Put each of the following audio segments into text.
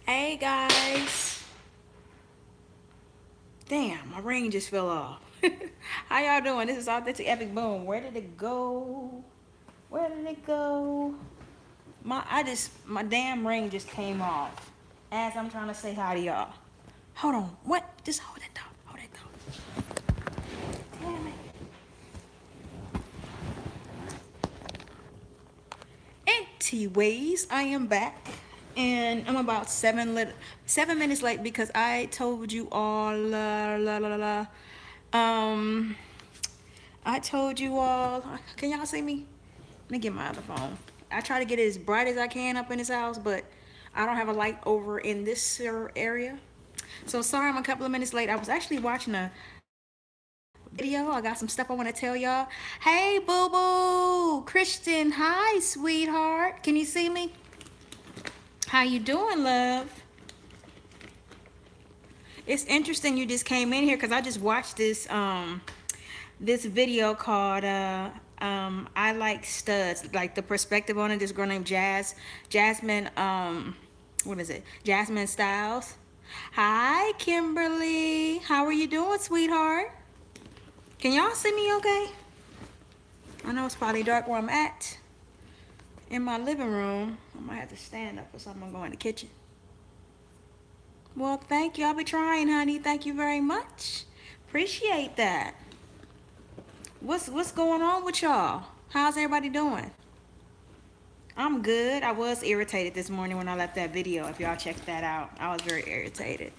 Hey guys. Damn, my ring just fell off. How y'all doing? This is Authentic Epic Boom. Where did it go? Where did it go? My damn ring just came off. As I'm trying to say hi to y'all. Hold on. What? Just hold it though. Hold it though. Damn it. Anyways, I am back, and I'm about 7 minutes late because I told you all. Um, I told you all. Can y'all see me? Let me get my other phone. I try to get it as bright as I can up in this house, but I don't have a light over in this area. So sorry, I'm a couple of minutes late. I was actually watching a video. I got some stuff I want to tell y'all. Hey, boo boo, Christian. Hi, sweetheart. Can you see me? How you doing, love? It's interesting you just came in here because I just watched this video called I Like Studs, like the perspective on it. This girl named Jasmine, what is it? Jasmine Styles. Hi, Kimberly. How are you doing, sweetheart? Can y'all see me okay? I know it's probably dark where I'm at. In my living room. I might have to stand up or something. I'm going to the kitchen. Well, thank you. I'll be trying, honey. Thank you very much. Appreciate that. What's going on with y'all? How's everybody doing? I'm good. I was irritated this morning when I left that video. If y'all checked that out, I was very irritated.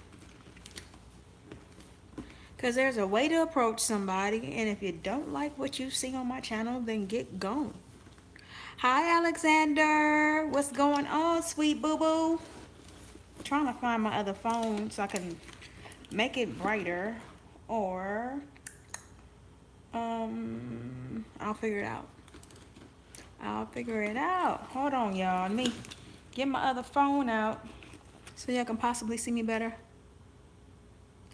Cause there's a way to approach somebody, and if you don't like what you see on my channel, then get gone. Hi, Alexander. What's going on, sweet boo boo? Trying to find my other phone so I can make it brighter, or I'll figure it out. I'll figure it out. Hold on, y'all. Let me get my other phone out so y'all can possibly see me better.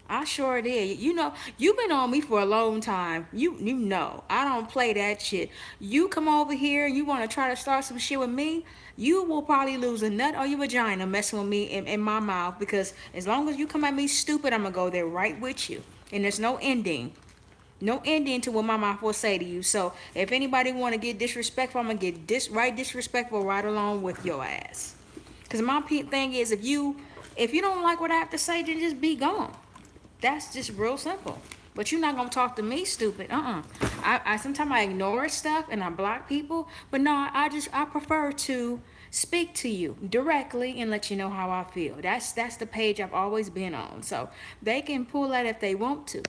I sure did. You know, you've been on me for a long time. You know, I don't play that shit. You come over here and you want to try to start some shit with me, you will probably lose a nut or your vagina messing with me in my mouth, because as long as you come at me stupid, I'm going to go there right with you. And there's no ending. No ending to what my mouth will say to you. So if anybody want to get disrespectful, I'm going to get disrespectful right along with your ass. Because my thing is, if you don't like what I have to say, then just be gone. That's just real simple. But you're not gonna talk to me stupid. I sometimes I ignore stuff and I block people. But no, I prefer to speak to you directly and let you know how I feel. That's the page I've always been on. So they can pull that if they want to.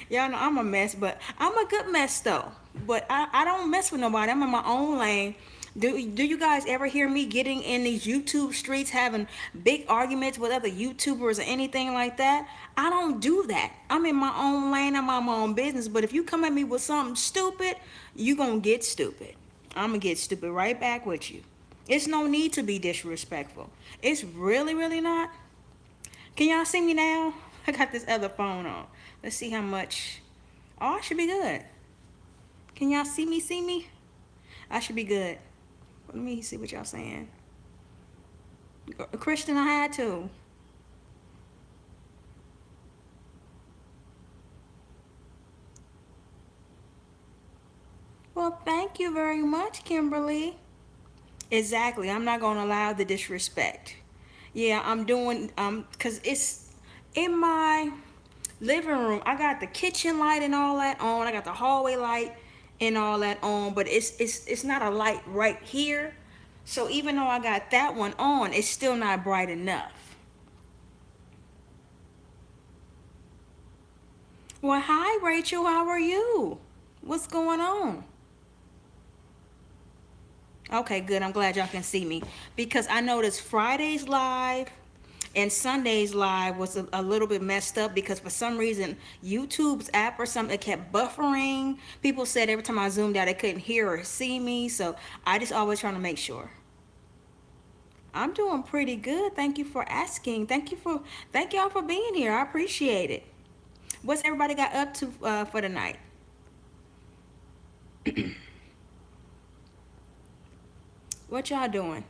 Y'all know I'm a mess, but I'm a good mess though. But I don't mess with nobody. I'm in my own lane. Do you guys ever hear me getting in these YouTube streets having big arguments with other YouTubers or anything like that? I don't do that. I'm in my own lane. I'm on my own business. But if you come at me with something stupid, you gonna get stupid. I'm gonna get stupid right back with you. It's no need to be disrespectful. It's really not. Can y'all see me now? I got this other phone on. Let's see how much. Oh, I should be good. Can y'all see me? See me? I should be good. Let me see what y'all saying. Christian, I had to. Well, thank you very much, Kimberly. Exactly. I'm not gonna allow the disrespect. Yeah, I'm doing cause it's in my living room. I got the kitchen light and all that on. I got the hallway light and all that on, but it's not a light right here. So even though I got that one on, it's still not bright enough. Well, hi Rachel, how are you? What's going on? Okay, good. I'm glad y'all can see me, because I noticed Friday's live and Sunday's live was a little bit messed up, because for some reason YouTube's app or something, it kept buffering. People said every time I zoomed out they couldn't hear or see me, so I just always trying to make sure. I'm doing pretty good. Thank you for asking. Thank y'all for being here. I appreciate it. What's everybody got up to for the night? What y'all doing?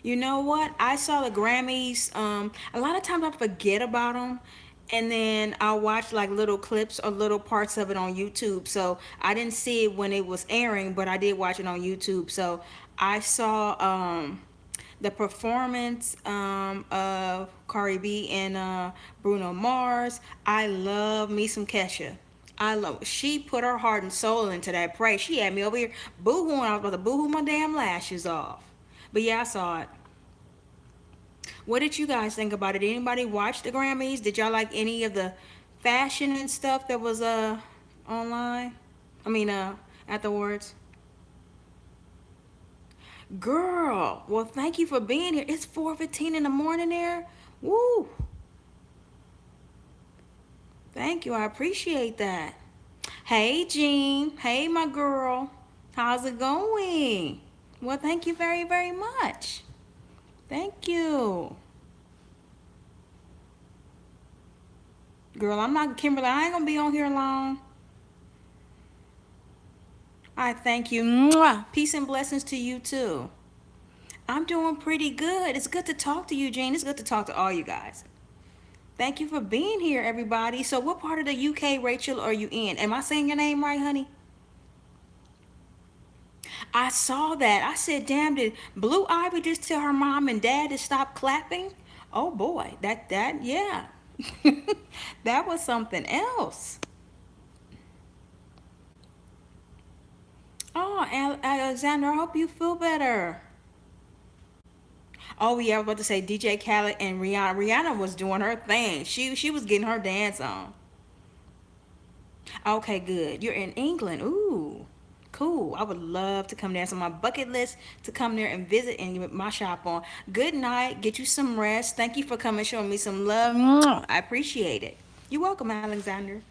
You know what? I saw the Grammys. A lot of times I forget about them, and then I'll watch like little clips or little parts of it on YouTube. So I didn't see it when it was airing, but I did watch it on YouTube. So I saw the performance of Cardi B and Bruno Mars. I love me some Kesha. I love. She put her heart and soul into that praise. She had me over here boo-hooing. I was about to boo-hoo my damn lashes off. But yeah, I saw it. What did you guys think about it? Anybody watch the Grammys? Did y'all like any of the fashion and stuff that was online? I mean afterwards. Girl, well thank you for being here. It's 4:15 in the morning there. Woo! Thank you. I appreciate that. Hey Jean. Hey my girl. How's it going? Well, thank you very, very much. Thank you. Girl, I'm not Kimberly. I ain't gonna be on here long. I thank you. Mwah. Peace and blessings to you too. I'm doing pretty good. It's good to talk to you, Jane. It's good to talk to all you guys. Thank you for being here, everybody. So, what part of the UK, Rachel, are you in? Am I saying your name right, honey? I saw that. I said, damn, did Blue Ivy just tell her mom and dad to stop clapping? Oh boy, yeah. That was something else. Oh, Alexander, I hope you feel better. Oh yeah, I was about to say DJ Khaled and Rihanna. Rihanna was doing her thing. She was getting her dance on. Okay, good. You're in England. Ooh, cool. I would love to come there. It's on my bucket list to come there and visit and get my shop on. Good night. Get you some rest. Thank you for coming, showing me some love. Mwah. I appreciate it. You're welcome, Alexander.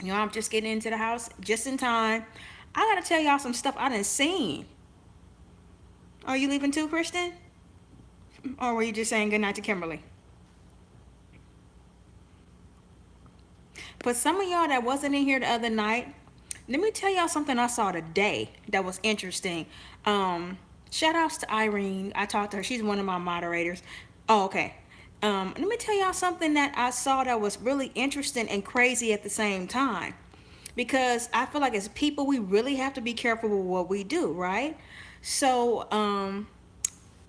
You know, I'm just getting into the house just in time. I gotta tell y'all some stuff I done seen. Are you leaving too, Kristen? Or were you just saying goodnight to Kimberly? For some of y'all that wasn't in here the other night, let me tell y'all something I saw today that was interesting. Shout outs to Irene. I talked to her. She's one of my moderators. Oh, okay. Let me tell y'all something that I saw that was really interesting and crazy at the same time. Because I feel like as people, we really have to be careful with what we do, right? So,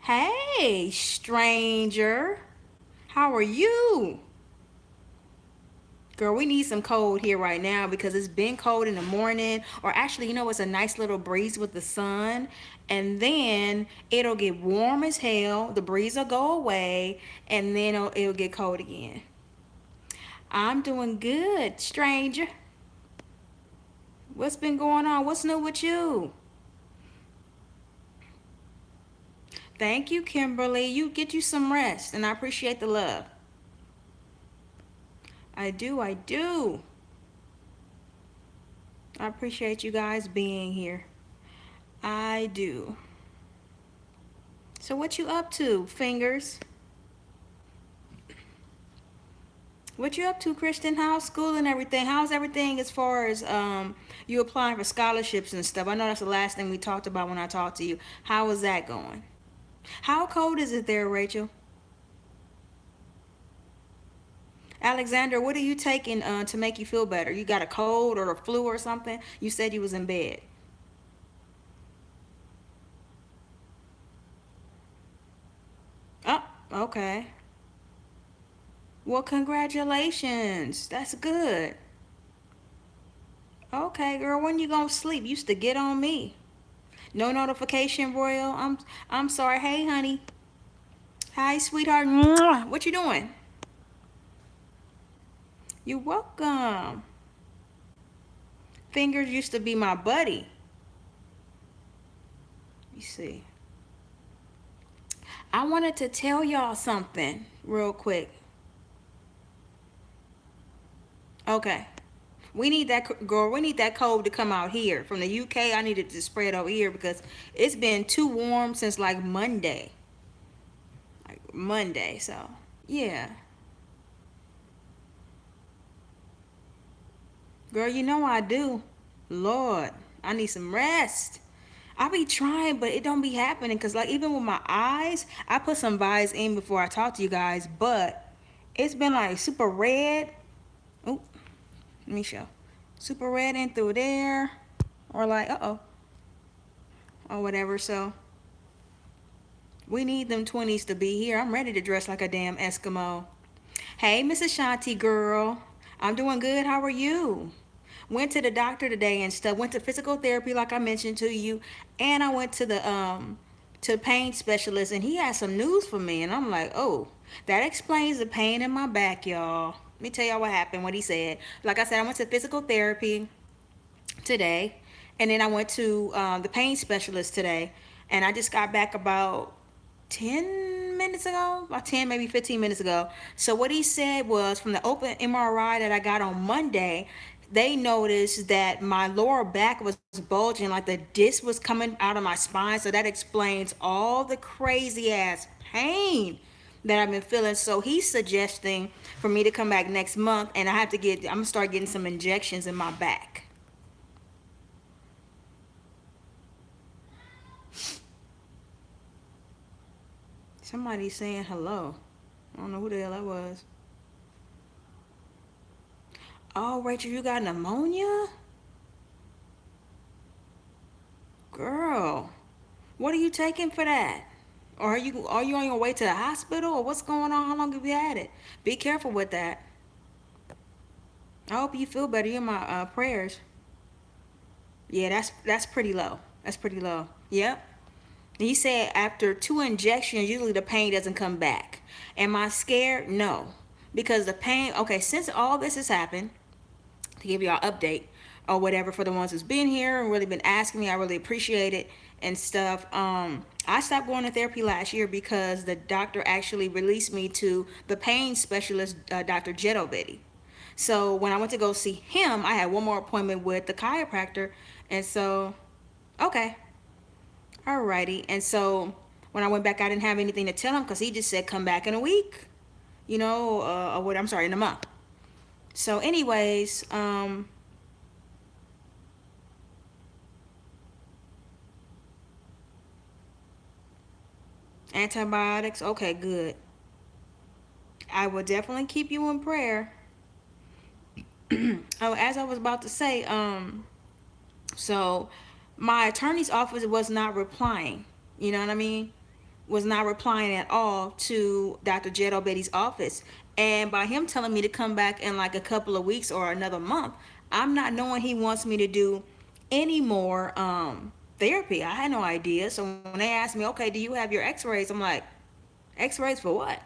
hey, stranger, how are you? Girl, we need some cold here right now because it's been cold in the morning. Or actually, you know, it's a nice little breeze with the sun. And then it'll get warm as hell. The breeze will go away. And then it'll get cold again. I'm doing good, stranger. What's been going on? What's new with you? Thank you, Kimberly. You get you some rest. And I appreciate the love. I do. I do. I appreciate you guys being here. I do. So what you up to, fingers? What you up to, Kristen? How's school and everything? How's everything as far as you applying for scholarships and stuff? I know that's the last thing we talked about when I talked to you. How is that going? How cold is it there, Rachel? Alexander, what are you taking to make you feel better? You got a cold or a flu or something? You said you was in bed. Oh, okay. Well, congratulations. That's good. Okay, girl, when you gonna sleep? You used to get on me. No notification, Royal. I'm sorry. Hey, honey. Hi, sweetheart. Mwah. What you doing? You're welcome. Fingers used to be my buddy. You see. I wanted to tell y'all something real quick. Okay. We need that girl. We need that cold to come out here from the UK. I need it to spread over here because it's been too warm since like Monday. Like Monday, so yeah. Girl, you know I do. Lord, I need some rest. I be trying, but it don't be happening. Cause like even with my eyes, I put some Vise in before I talk to you guys, but it's been like super red. Oh, let me show. Super red in through there, or like or whatever. So we need them 20s to be here. I'm ready to dress like a damn Eskimo. Hey, Mrs. Shanti girl. I'm doing good. How are you? Went to the doctor today and stuff. Went to physical therapy like I mentioned to you, and I went to the pain specialist, and he had some news for me, and I'm like, oh, that explains the pain in my back, y'all. Let me tell y'all what happened. What he said. Like I said, I went to physical therapy today, and then I went to the pain specialist today, and I just got back about 10 minutes ago, about 10 maybe 15 minutes ago. So what he said was from the open MRI that I got on Monday, they noticed that my lower back was bulging, like the disc was coming out of my spine. So that explains all the crazy ass pain that I've been feeling. So he's suggesting for me to come back next month, and I'm gonna start getting some injections in my back. Somebody's saying hello. I don't know who the hell that was. Oh, Rachel, you got pneumonia? Girl, what are you taking for that? Or are you on your way to the hospital, or what's going on? How long have you had it? Be careful with that. I hope you feel better. You're in my prayers. Yeah, that's pretty low. That's pretty low. Yep. He said after 2 injections, usually the pain doesn't come back. Am I scared? No, because the pain. Okay, since all this has happened, to give y'all an update or whatever for the ones who's been here and really been asking me. I really appreciate it and stuff. I stopped going to therapy last year because the doctor actually released me to the pain specialist, Dr. Jetto Betty. So when I went to go see him, I had one more appointment with the chiropractor. And so, okay, alrighty. And so when I went back, I didn't have anything to tell him because he just said, come back in a week, or what, I'm sorry, in a month. So, anyways, antibiotics. Okay, good. I will definitely keep you in prayer. Oh, as I was about to say, so my attorney's office was not replying. You know what I mean? Was not replying at all to Dr. Jed Betty's office. And by him telling me to come back in like a couple of weeks or another month, I'm not knowing he wants me to do any more therapy. I had no idea. So when they asked me, okay, do you have your x-rays? I'm like, x-rays for what?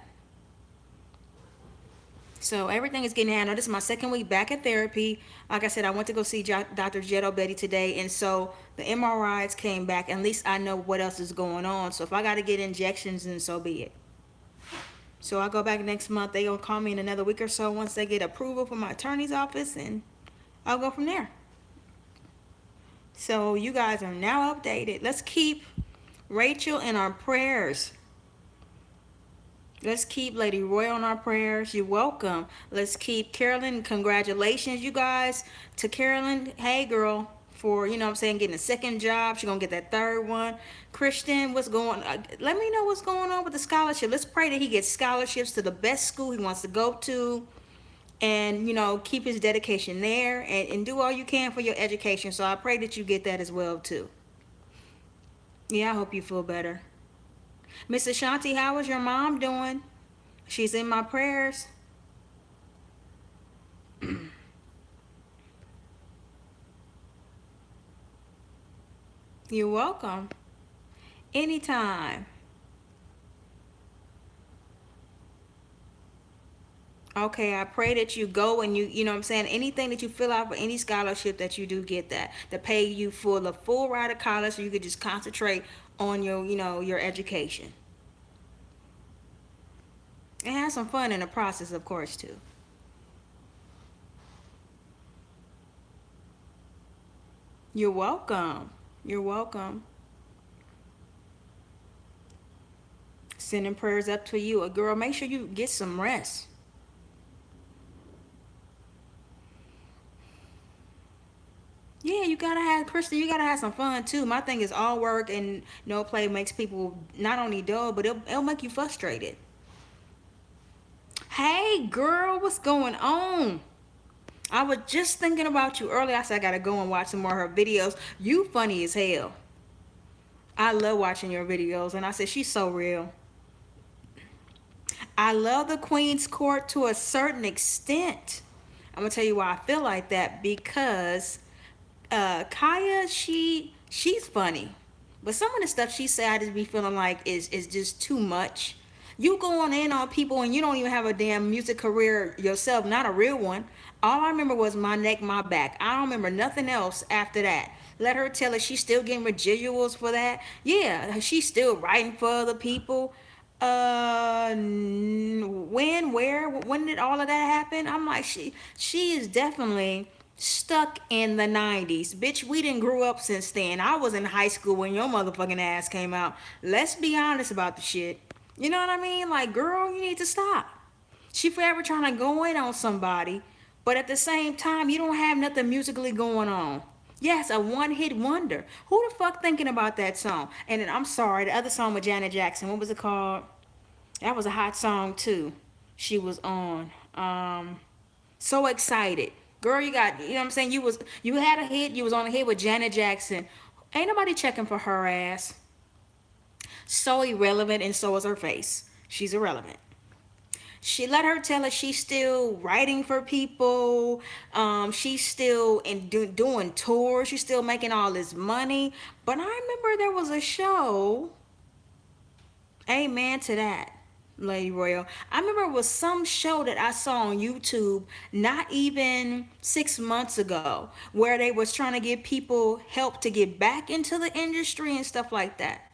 So everything is getting handled. This is my second week back at therapy. Like I said, I went to go see Dr. Jetto Betty today, and so the MRIs came back. At least I know what else is going on. So if I got to get injections, then so be it. So I'll go back next month. They gonna call me in another week or so once they get approval from my attorney's office, and I'll go from there. So you guys are now updated. Let's keep Rachel in our prayers. Let's keep Lady Roy on our prayers. You're welcome. Let's keep Carolyn. Congratulations, you guys, to Carolyn. Hey, girl, for, what I'm saying, getting a second job. She's going to get that third one. Christian, what's going on? Let me know what's going on with the scholarship. Let's pray that he gets scholarships to the best school he wants to go to, and, keep his dedication there, and do all you can for your education. So I pray that you get that as well, too. Yeah, I hope you feel better. Miss Ashanti, how is your mom doing? She's in my prayers. You're welcome. Anytime. Okay, I pray that you go and you know what I'm saying, anything that you fill out for any scholarship that you do get that to pay you for the full ride of college so you could just concentrate on your education. And have some fun in the process, of course, too. You're welcome. You're welcome. Sending prayers up to you. Girl, make sure you get some rest. Yeah, you gotta have Kristen. You gotta have some fun too. My thing is all work and no play makes people not only dull, but it'll make you frustrated. Hey, girl, what's going on? I was just thinking about you earlier. I said I gotta go and watch some more of her videos. You funny as hell. I love watching your videos, and I said she's so real. I love the Queen's Court to a certain extent. I'm gonna tell you why I feel like that because Kaya, she's funny, but some of the stuff she said I just be feeling like is just too much. You going in on people and you don't even have a damn music career yourself, not a real one. All I remember was My Neck, My Back. I don't remember nothing else after that. Let her tell us she's still getting residuals for that. Yeah, she's still writing for other people. When did all of that happen? I'm like, she is definitely stuck in the 90s. Bitch, we didn't grow up since then. I was in high school when your motherfucking ass came out. Let's be honest about the shit. You know what I mean? Like, girl, you need to stop. She forever trying to go in on somebody, but at the same time, you don't have nothing musically going on. Yes, a one-hit wonder. Who the fuck thinking about that song? And then I'm sorry, the other song with Janet Jackson. What was it called? That was a hot song too. She was on. So excited. Girl, you got, you know what I'm saying? You had a hit, you was on a hit with Janet Jackson. Ain't nobody checking for her ass. So irrelevant, and so is her face. She's irrelevant. She let her tell us she's still writing for people. She's still doing tours. She's still making all this money. But I remember there was a show. Amen to that, Lady Royal. I remember it was some show that I saw on YouTube not even 6 months ago where they was trying to give people help to get back into the industry and stuff like that.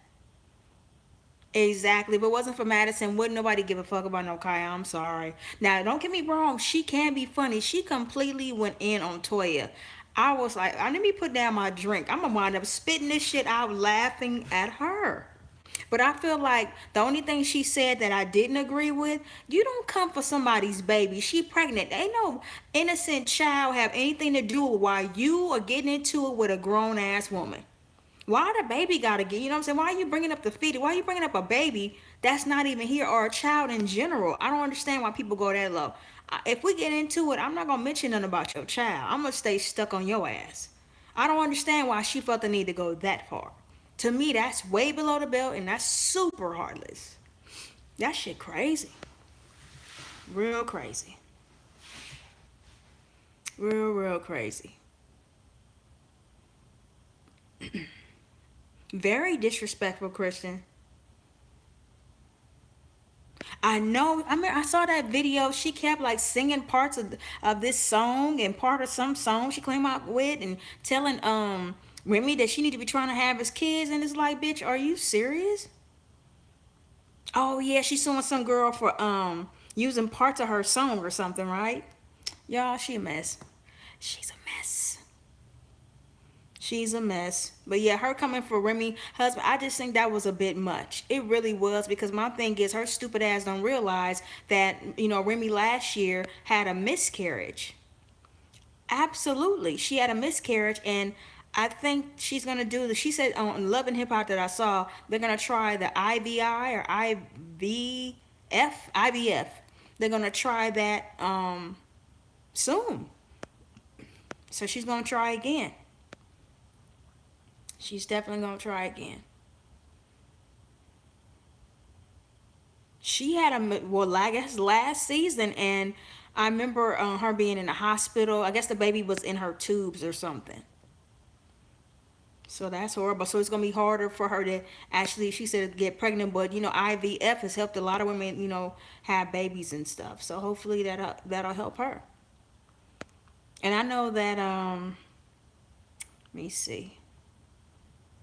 Exactly. If it wasn't for Madison, wouldn't nobody give a fuck about no Kaya. I'm sorry. Now, don't get me wrong. She can be funny. She completely went in on Toya. I was like, I let me put down my drink. I'm gonna wind up spitting this shit out laughing at her. But I feel like the only thing she said that I didn't agree with, you don't come for somebody's baby. She pregnant. Ain't no innocent child have anything to do with why you are getting into it with a grown ass woman. Why the baby gotta get, you know what I'm saying? Why are you bringing up the fetus? Why are you bringing up a baby that's not even here or a child in general? I don't understand why people go that low. If we get into it, I'm not gonna mention nothing about your child. I'm gonna stay stuck on your ass. I don't understand why she felt the need to go that far. To me, that's way below the belt and that's super heartless. That shit crazy. Real crazy. Real crazy. Very disrespectful, Christian. I know. I mean, I saw that video. She kept like singing parts of this song and part of some song she came out with, and telling Remy that she need to be trying to have his kids. And it's like, bitch, are you serious? Oh yeah, she's suing some girl for using parts of her song or something, right? Y'all, she a mess. She's a mess. She's a mess. But yeah, her coming for Remy husband, I just think that was a bit much. It really was, because my thing is her stupid ass don't realize that, Remy last year had a miscarriage. Absolutely. She had a miscarriage, and I think she's gonna do the, she said on Love and Hip Hop that I saw, they're gonna try the IVI or IVF. They're gonna try that soon. So she's gonna try again. She's definitely gonna try again. She had a, well, I guess last season, and I remember her being in the hospital. I guess the baby was in her tubes or something. So that's horrible. So it's gonna be harder for her to actually, she said, get pregnant. But IVF has helped a lot of women, have babies and stuff. So hopefully that'll help her. And I know that let me see.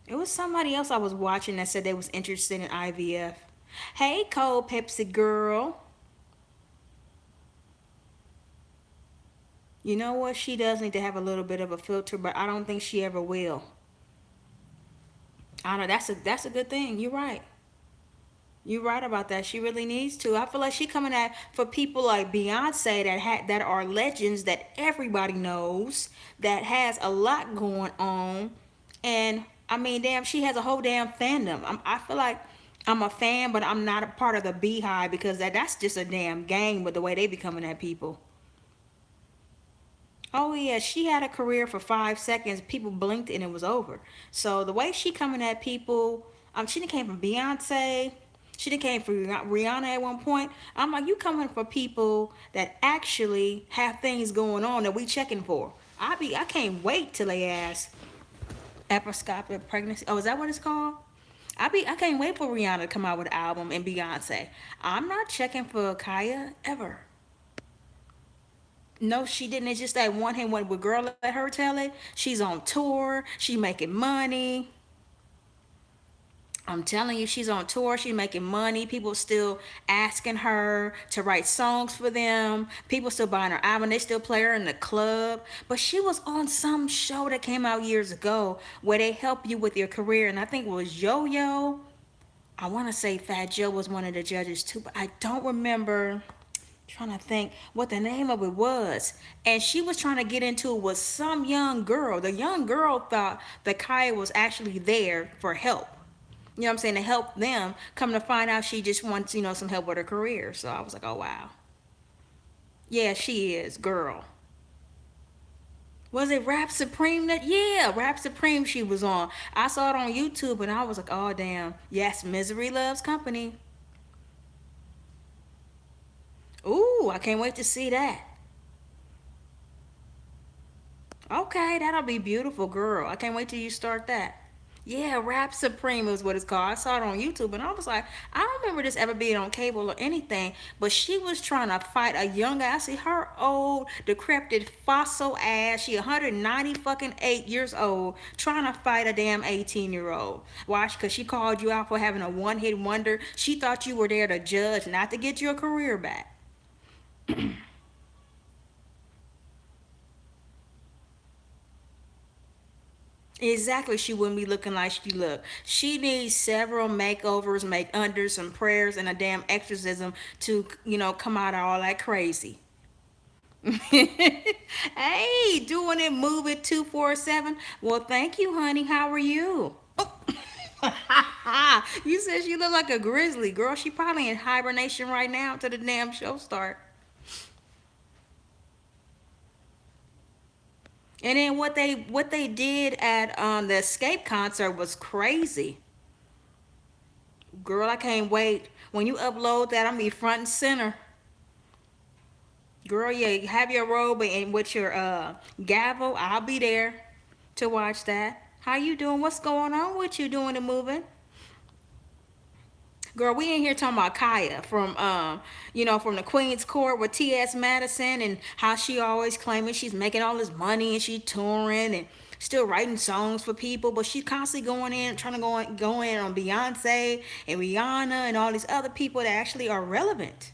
It was somebody else I was watching that said they was interested in IVF. Hey, Cold Pepsi girl. You know what? She does need to have a little bit of a filter, but I don't think she ever will. I know that's a good thing. You're right. You're right about that. She really needs to. I feel like she coming at for people like Beyonce that are legends that everybody knows that has a lot going on, and I mean, damn, she has a whole damn fandom. I feel like I'm a fan, but I'm not a part of the Beehive because that's just a damn gang with the way they be coming at people. Oh yeah, she had a career for 5 seconds. People blinked and it was over. So the way she coming at people, she done came from Beyonce. She done came from Rihanna at one point. I'm like, you coming for people that actually have things going on that we checking for. I can't wait till they ask episcopic pregnancy. Oh, is that what it's called? I can't wait for Rihanna to come out with an album and Beyonce. I'm not checking for Kaya ever. No, she didn't. It's just that one hit one with girl. Let her tell it. She's on tour. She making money. I'm telling you, she's on tour. She's making money. People still asking her to write songs for them. People still buying her album. They still play her in the club. But she was on some show that came out years ago where they help you with your career. And I think it was Yo Yo. I want to say Fat Joe was one of the judges too, but I don't remember. Trying to think what the name of it was. And she was trying to get into it with some young girl. The young girl thought that Kaya was actually there for help. You know what I'm saying? To help them. Come to find out she just wants, some help with her career. So I was like, oh wow. Yeah, she is, girl. Was it Rap Supreme that yeah, Rap Supreme she was on. I saw it on YouTube and I was like, oh damn. Yes, Misery Loves Company. Ooh, I can't wait to see that. Okay, that'll be beautiful, girl. I can't wait till you start that. Yeah, Rap Supreme is what it's called. I saw it on YouTube and I was like, I don't remember this ever being on cable or anything, but she was trying to fight a young guy. I see her old, decrepit, fossil ass. She 190 fucking 8 years old, trying to fight a damn 18-year-old. Why? Because she called you out for having a one-hit wonder. She thought you were there to judge, not to get your career back. Exactly, she wouldn't be looking like she looked. She needs several makeovers, make unders, some prayers, and a damn exorcism to, come out of all that crazy. Hey, doing it, move it 247. Well, thank you, honey. How are you? You said she looked like a grizzly girl. She probably in hibernation right now till the damn show start. And then what they did at the Escape concert was crazy. Girl, I can't wait. When you upload that, I'm gonna be front and center. Girl, yeah, have your robe and with your gavel. I'll be there to watch that. How you doing? What's going on with you doing the moving? Girl, we in here talking about Kaya from the Queen's Court with T.S. Madison and how she always claiming she's making all this money and she touring and still writing songs for people, but she's constantly going in, trying to go in on Beyonce and Rihanna and all these other people that actually are relevant.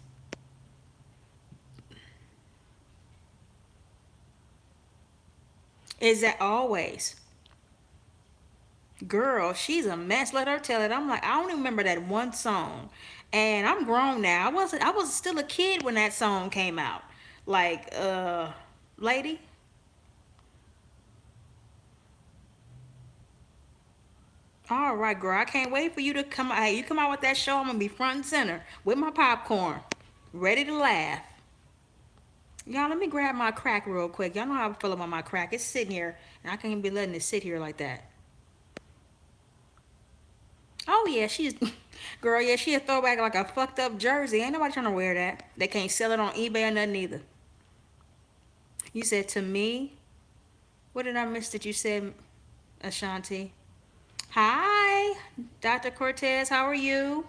Is that always? Girl, she's a mess. Let her tell it. I'm like, I don't even remember that one song. And I'm grown now. I was still a kid when that song came out. Like, lady. All right, girl. I can't wait for you to come out. Hey, you come out with that show, I'm gonna be front and center with my popcorn. Ready to laugh. Y'all, let me grab my crack real quick. Y'all know how I feel about my crack. It's sitting here, and I can't be letting it sit here like that. Oh yeah, she's girl. Yeah, she a throwback like a fucked up jersey. Ain't nobody trying to wear that. They can't sell it on eBay or nothing either. You said to me. What did I miss that you said, Ashanti? Hi, Dr. Cortez. How are you?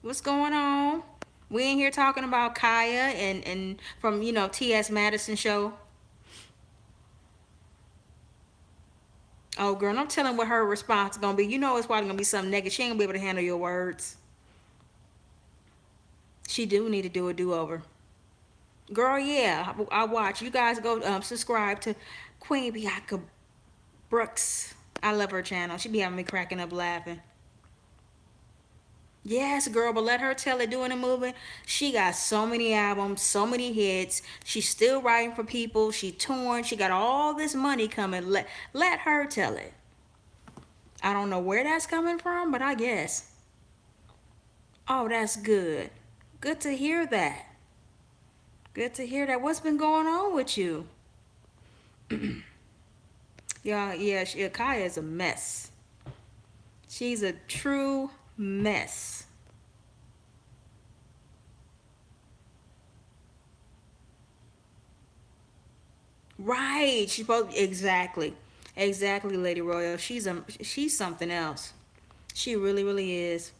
What's going on? We in here talking about Kaya and from T.S. Madison show. Oh girl, I'm telling what her response is gonna be. You know it's probably gonna be something negative. She ain't gonna be able to handle your words. She do need to do a do over. Girl, yeah, I watch. You guys go subscribe to Queen Bianca Brooks. I love her channel. She be having me cracking up laughing. Yes, girl, but let her tell it doing the moving. She got so many albums, so many hits. She's still writing for people. She touring. She got all this money coming. Let her tell it. I don't know where that's coming from, but I guess. Oh, that's good. Good to hear that. Good to hear that. What's been going on with you? Yeah, Kaya is a mess. She's a true mess. Right. She's supposed exactly, Lady Royal. She's something else. She really, really is.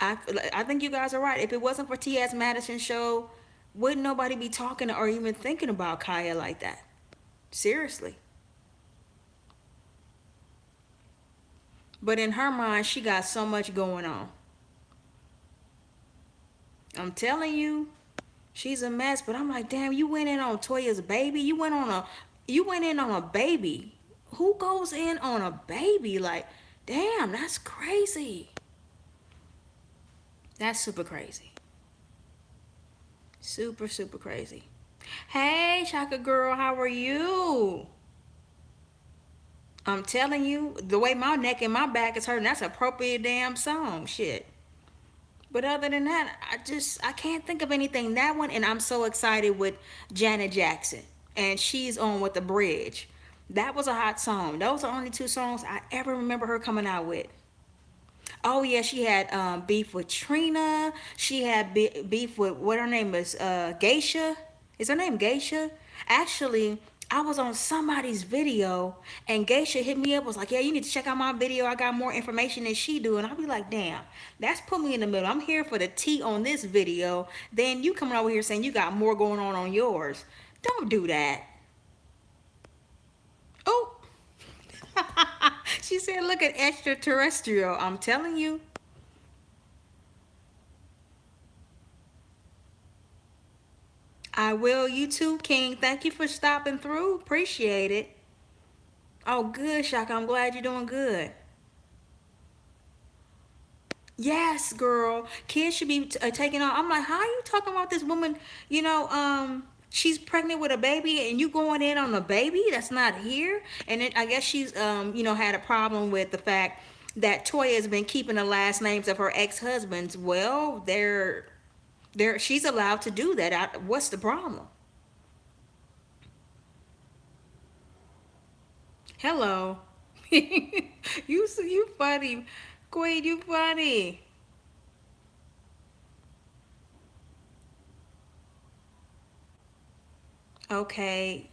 I I think you guys are right. If it wasn't for T.S. Madison show, wouldn't nobody be talking or even thinking about Kaya like that? Seriously. But in her mind, she got so much going on. I'm telling you, she's a mess. But I'm like, damn, you went in on Toya's baby. You went in on a baby. Who goes in on a baby? Like, damn, that's crazy. That's super crazy. Super, super crazy. Hey, Shaka girl, how are you? I'm telling you, the way my neck and my back is hurting, that's an appropriate damn song. Shit. But other than that, I can't think of anything. That one, and I'm so excited with Janet Jackson. And she's on with the bridge. That was a hot song. Those are only two songs I ever remember her coming out with. Oh yeah, she had beef with Trina. She had beef with what her name is, Geisha. Is her name Geisha? Actually, I was on somebody's video and Geisha hit me up. Was like, "Yeah, you need to check out my video. I got more information than she do." And I'll be like, "Damn, that's put me in the middle. I'm here for the tea on this video. Then you coming over here saying you got more going on yours. Don't do that." Oh, she said, "Look at extraterrestrial." I'm telling you. I will. You too, King. Thank you for stopping through. Appreciate it. Oh, good, Shaka. I'm glad you're doing good. Yes, girl. Kids should be taking on. I'm like, how are you talking about this woman? She's pregnant with a baby, and you going in on a baby that's not here. And then I guess she's, had a problem with the fact that Toya has been keeping the last names of her ex-husbands. Well, she's allowed to do that. What's the problem? Hello. You funny. Queen, you funny. Okay.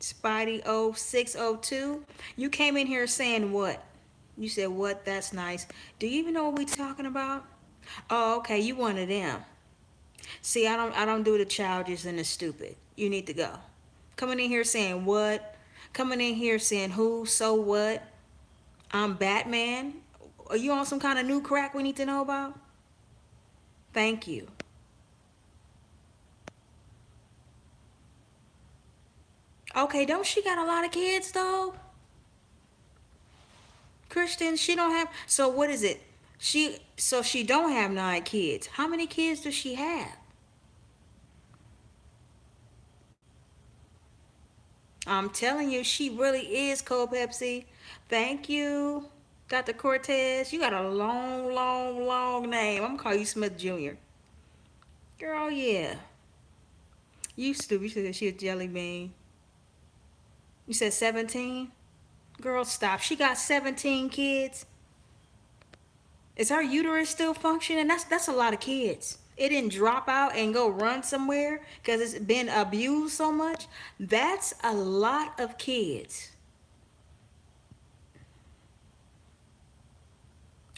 Spidey 0602. You came in here saying what? You said what? That's nice. Do you even know what we talking about? Oh, okay. You one of them. See, I don't do the childish and the stupid. You need to go. Coming in here saying what? Coming in here saying who, so what? I'm Batman. Are you on some kind of new crack we need to know about? Thank you. Okay, don't she got a lot of kids though? Christian, she don't have. So what is it? She don't have 9 kids. How many kids does she have? I'm telling you, she really is cold Pepsi. Thank you, Dr. Cortez. You got a long, long, long name. I'm gonna call you Smith Jr. Girl, yeah. You stupid. You said she a jelly bean. You said 17. Girl, stop. She got 17 kids. Is her uterus still functioning? That's a lot of kids. It didn't drop out and go run somewhere because it's been abused so much. That's a lot of kids.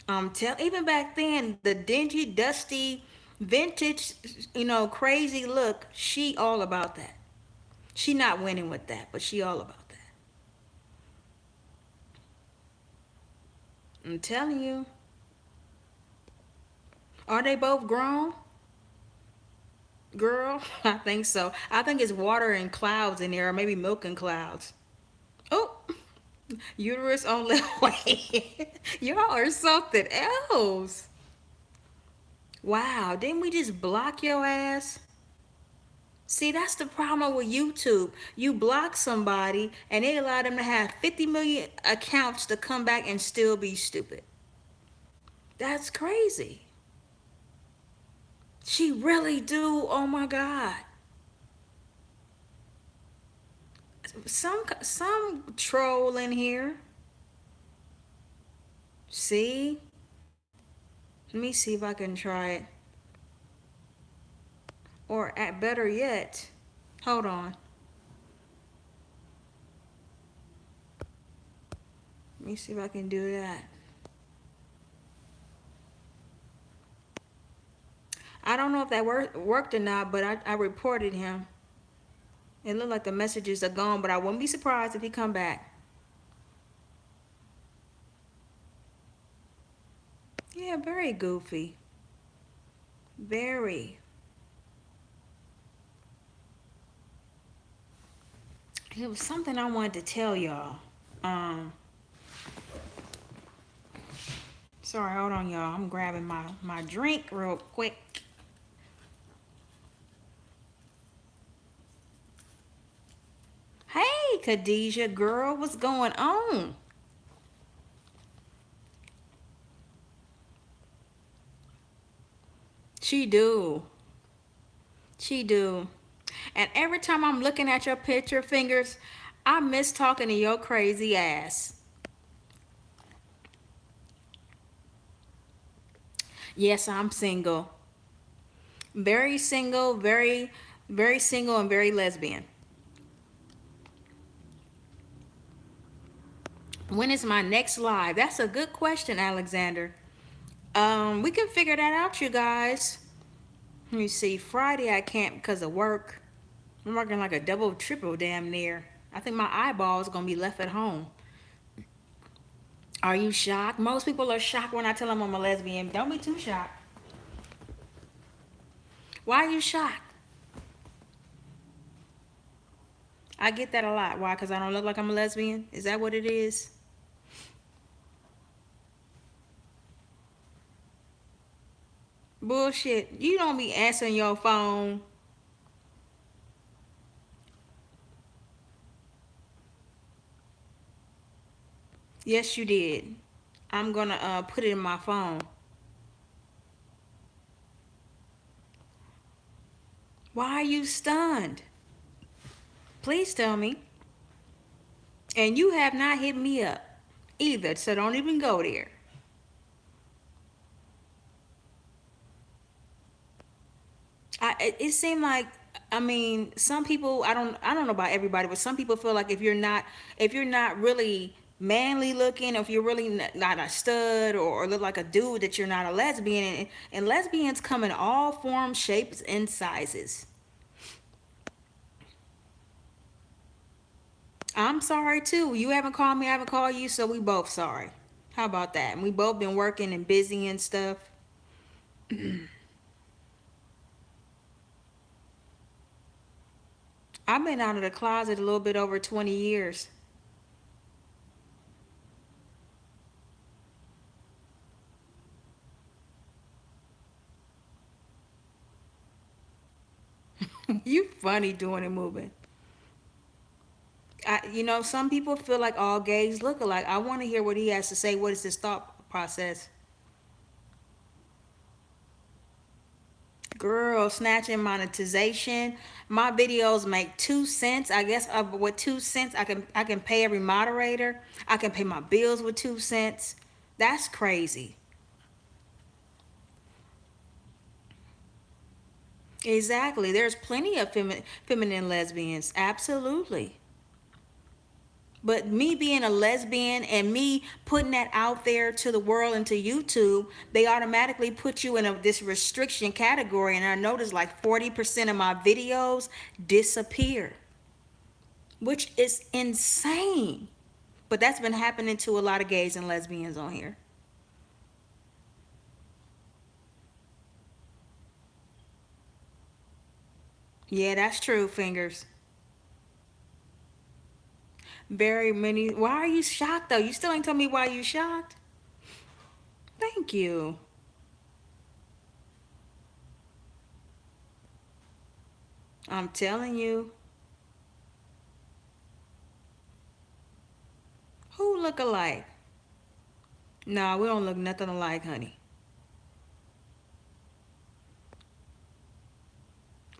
Even back then, the dingy, dusty, vintage, crazy look. She all about that. She not winning with that, but she all about that. I'm telling you. Are they both grown? Girl, I think so. I think it's water and clouds in there, or maybe milk and clouds. Oh, Uterus on left way. Y'all are something else. Wow, didn't we just block your ass? See, that's the problem with YouTube. You block somebody and they allow them to have 50 million accounts to come back and still be stupid. That's crazy. She really do. Oh my God. Some troll in here. See? Let me see if I can try it. Or at better yet, hold on. Let me see if I can do that. I don't know if that worked or not, but I reported him. It looked like the messages are gone, but I wouldn't be surprised if he come back. Yeah, very goofy. Very. It was something I wanted to tell y'all. Sorry, hold on, y'all. I'm grabbing my drink real quick. Hey, Khadijah, girl, what's going on? She do. She do. And every time I'm looking at your picture, fingers, I miss talking to your crazy ass. Yes, I'm single. Very single, very single and very lesbian. When is my next live? That's a good question, Alexander. We can figure that out, you guys. Let me see. Friday I can't because of work. I'm working like a double, triple damn near. I think my eyeball is gonna be left at home. Are you shocked? Most people are shocked when I tell them I'm a lesbian. Don't be too shocked. Why are you shocked? I get that a lot. Why? Because I don't look like I'm a lesbian? Is that what it is? Bullshit. You don't be answering your phone. Yes, you did. I'm gonna put it in my phone. Why are you stunned? Please tell me. And you have not hit me up either, so don't even go there. It seemed like, I mean, some people, I don't know about everybody, but some people feel like if you're not really manly looking, or if you're really not a stud, or look like a dude, that you're not a lesbian. And lesbians come in all forms, shapes, and sizes. I'm sorry too. You haven't called me, I haven't called you, so we both sorry. How about that? And we both been working and busy and stuff. I've been out of the closet a little bit over 20 years. You funny doing it moving. Some people feel like all gays look alike. I want to hear what he has to say. What is his thought process? Girl, snatching monetization. My videos make 2 cents. I guess with 2 cents, I can pay every moderator. I can pay my bills with 2 cents. That's crazy. Exactly. There's plenty of feminine lesbians. Absolutely. But me being a lesbian and me putting that out there to the world and to YouTube, they automatically put you in this restriction category. And I noticed like 40% of my videos disappear, which is insane. But that's been happening to a lot of gays and lesbians on here. Yeah, that's true, fingers. Very many. Why are you shocked though? You still ain't told me why you shocked. Thank you. I'm telling you. Who look alike? Nah, we don't look nothing alike, honey.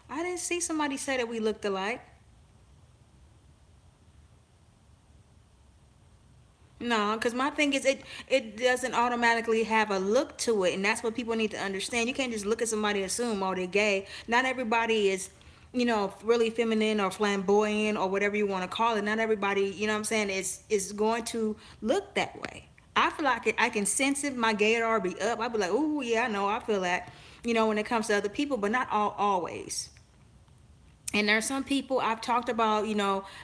I didn't see somebody say that we looked alike. No, because my thing is it doesn't automatically have a look to it, and that's what people need to understand. You can't just look at somebody and assume, oh, they're gay. Not everybody is, really feminine or flamboyant or whatever you want to call it. Not everybody, what I'm saying, is going to look that way. I feel like I can sense it. My gaydar be up. I'd be like, oh yeah, I know, I feel that. When it comes to other people, but not always. And there are some people I've talked about,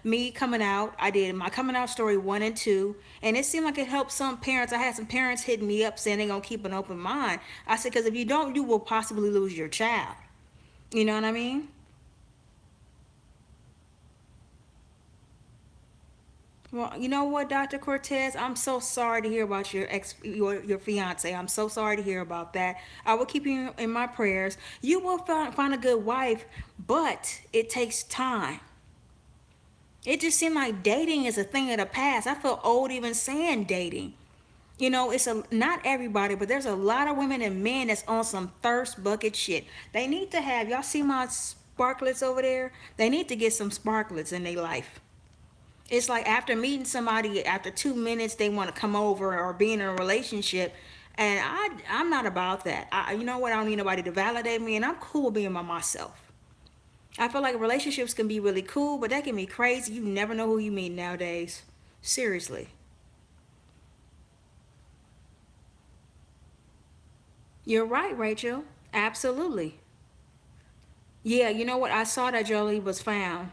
me coming out. I did my coming out story 1 and 2, and it seemed like it helped some parents. I had some parents hitting me up saying they're gonna keep an open mind. I said, because if you don't, you will possibly lose your child. You know what I mean? Well, you know what, Dr. Cortez, I'm so sorry to hear about your fiance. I'm so sorry to hear about that. I will keep you in my prayers. You will find a good wife, but it takes time. It just seemed like dating is a thing of the past. I feel old even saying dating. It's a not everybody, but there's a lot of women and men that's on some thirst bucket shit. They need to have, y'all see my sparklets over there? They need to get some sparklets in their life. It's like after meeting somebody, after 2 minutes, they want to come over or be in a relationship. And I'm not about that. You know what? I don't need nobody to validate me, and I'm cool being by myself. I feel like relationships can be really cool, but that can be crazy. You never know who you meet nowadays. Seriously. You're right, Rachel. Absolutely. Yeah, you know what? I saw that Jolie was found.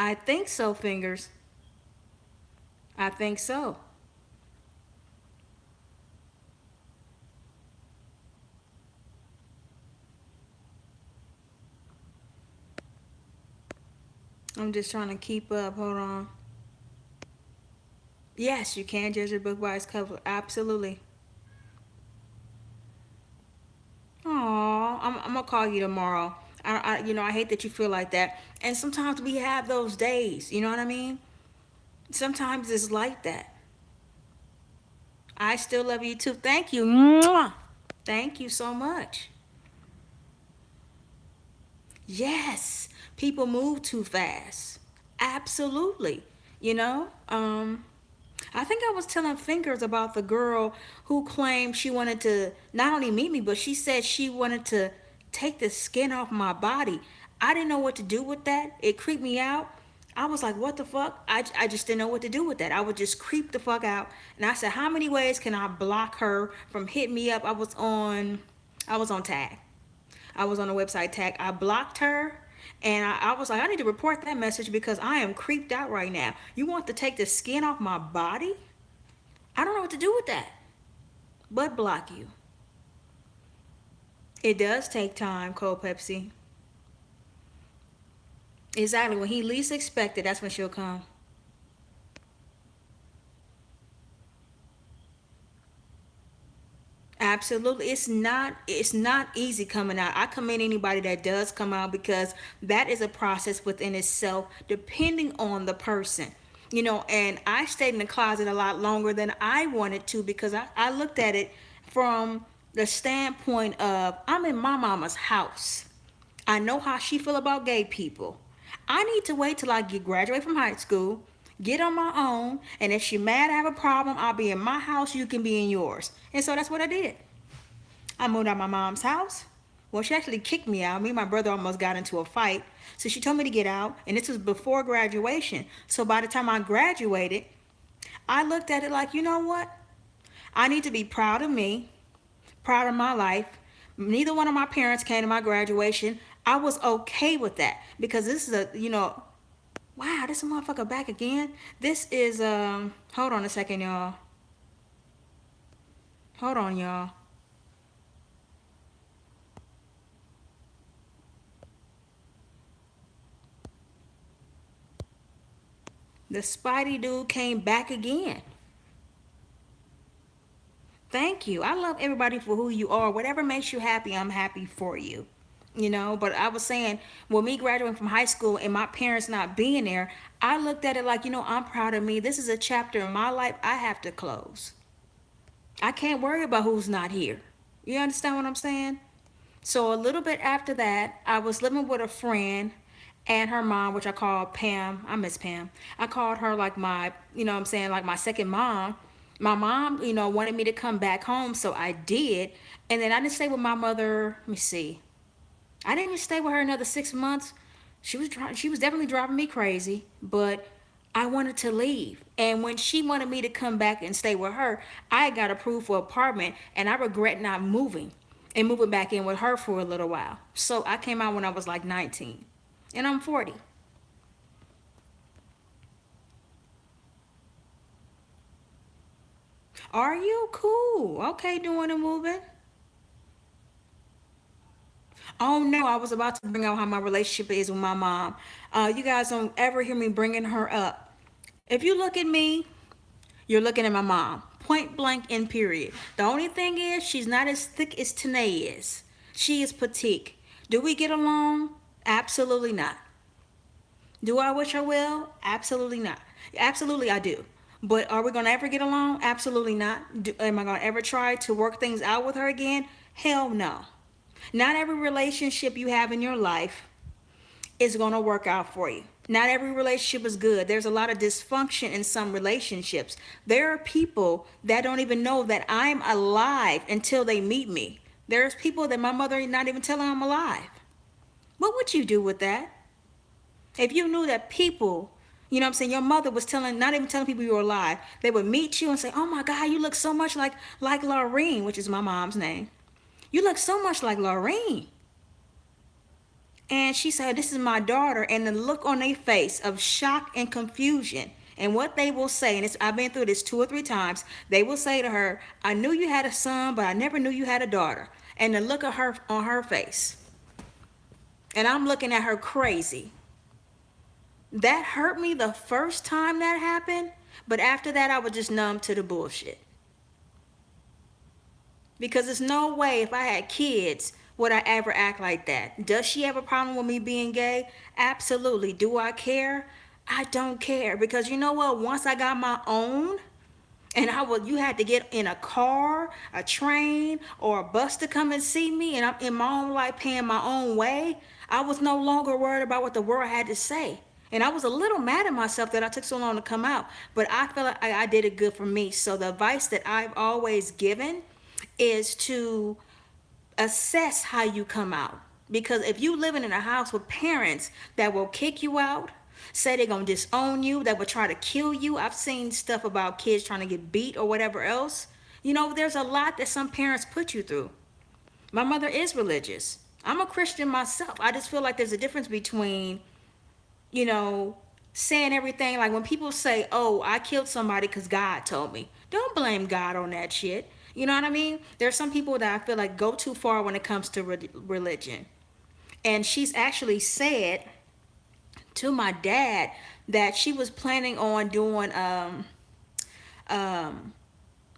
I think so, Fingers. I think so. I'm just trying to keep up. Hold on. Yes, you can judge a book by its cover. Absolutely. Aw, I'm gonna call you tomorrow. I hate that you feel like that. And sometimes we have those days. You know what I mean? Sometimes it's like that. I still love you too. Thank you. Mwah. Thank you so much. Yes, people move too fast. Absolutely. You know, I think I was telling Fingers about the girl who claimed she wanted to not only meet me, but she said she wanted to take the skin off my body. I didn't know what to do with that. It creeped me out. I was like, what the fuck? I just didn't know what to do with that. I would just creep the fuck out. And I said, how many ways can I block her from hitting me up? I was on tag. I was on the website tag. I blocked her, and I was like, I need to report that message because I am creeped out right now. You want to take the skin off my body? I don't know what to do with that, but block you. It does take time, Cold Pepsi. Exactly. When he least expected, that's when she'll come. Absolutely. It's not easy coming out. I commend anybody that does come out because that is a process within itself depending on the person. And I stayed in the closet a lot longer than I wanted to because I looked at it from the standpoint of I'm in my mama's house. I know how she feel about gay people. I need to wait till I graduate from high school, get on my own, and if she mad I have a problem, I'll be in my house, you can be in yours. And so that's what I did. I moved out of my mom's house. Well, she actually kicked me out. Me and my brother almost got into a fight. So she told me to get out, and this was before graduation. So by the time I graduated, I looked at it like, you know what? I need to be proud of me, proud of my life. Neither one of my parents came to my graduation. I was okay with that because this is wow, this motherfucker back again. This is hold on a second, y'all. Hold on, y'all. The Spidey dude came back again. Thank you. I love everybody for who you are. Whatever makes you happy, I'm happy for you. You know, but I was saying, with me graduating from high school and my parents not being there, I looked at it like, I'm proud of me. This is a chapter in my life I have to close. I can't worry about who's not here. You understand what I'm saying? So a little bit after that, I was living with a friend and her mom, which I called Pam. I miss Pam. I called her like my, what I'm saying, like my second mom. My mom, wanted me to come back home, so I did. And then I didn't stay with my mother. Let me see. I didn't even stay with her another 6 months. She was definitely driving me crazy, but I wanted to leave. And when she wanted me to come back and stay with her, I got approved for an apartment, and I regret not moving and moving back in with her for a little while. So I came out when I was like 19, and I'm 40. Are you cool? Okay, doing and moving. Oh no, I was about to bring out how my relationship is with my mom. You guys don't ever hear me bringing her up. If you look at me, you're looking at my mom. Point blank and period. The only thing is, she's not as thick as Tanae is. She is petite. Do we get along? Absolutely not. Do I wish I will? Absolutely not. Absolutely, I do. But are we going to ever get along? Absolutely not. Am I going to ever try to work things out with her again? Hell no. Not every relationship you have in your life is going to work out for you. Not every relationship is good. There's a lot of dysfunction in some relationships. There are people that don't even know that I'm alive until they meet me. There's people that my mother not even telling I'm alive. What would you do with that? If you knew that people, what I'm saying, your mother was not even telling people you were alive, they would meet you and say, oh my God, you look so much like Laureen, which is my mom's name. You look so much like Laureen. And she said, this is my daughter. And the look on their face of shock and confusion. And what they will say, and I've been through this 2 or 3 times, they will say to her, I knew you had a son, but I never knew you had a daughter. And the look of her on her face. And I'm looking at her crazy. That hurt me the first time that happened. But after that, I was just numb to the bullshit. Because there's no way if I had kids would I ever act like that. Does she have a problem with me being gay? Absolutely. Do I care? I don't care. Because you know what? Once I got my own, and you had to get in a car, a train, or a bus to come and see me, and I'm in my own life paying my own way, I was no longer worried about what the world had to say. And I was a little mad at myself that I took so long to come out. But I feel like I did it good for me. So the advice that I've always given is to assess how you come out. Because if you living in a house with parents that will kick you out, say they're going to disown you, that will try to kill you. I've seen stuff about kids trying to get beat or whatever else. There's a lot that some parents put you through. My mother is religious. I'm a Christian myself. I just feel like there's a difference between, saying everything. Like when people say, oh, I killed somebody because God told me. Don't blame God on that shit. You know what I mean? There's some people that I feel like go too far when it comes to religion. And she's actually said to my dad that she was planning on doing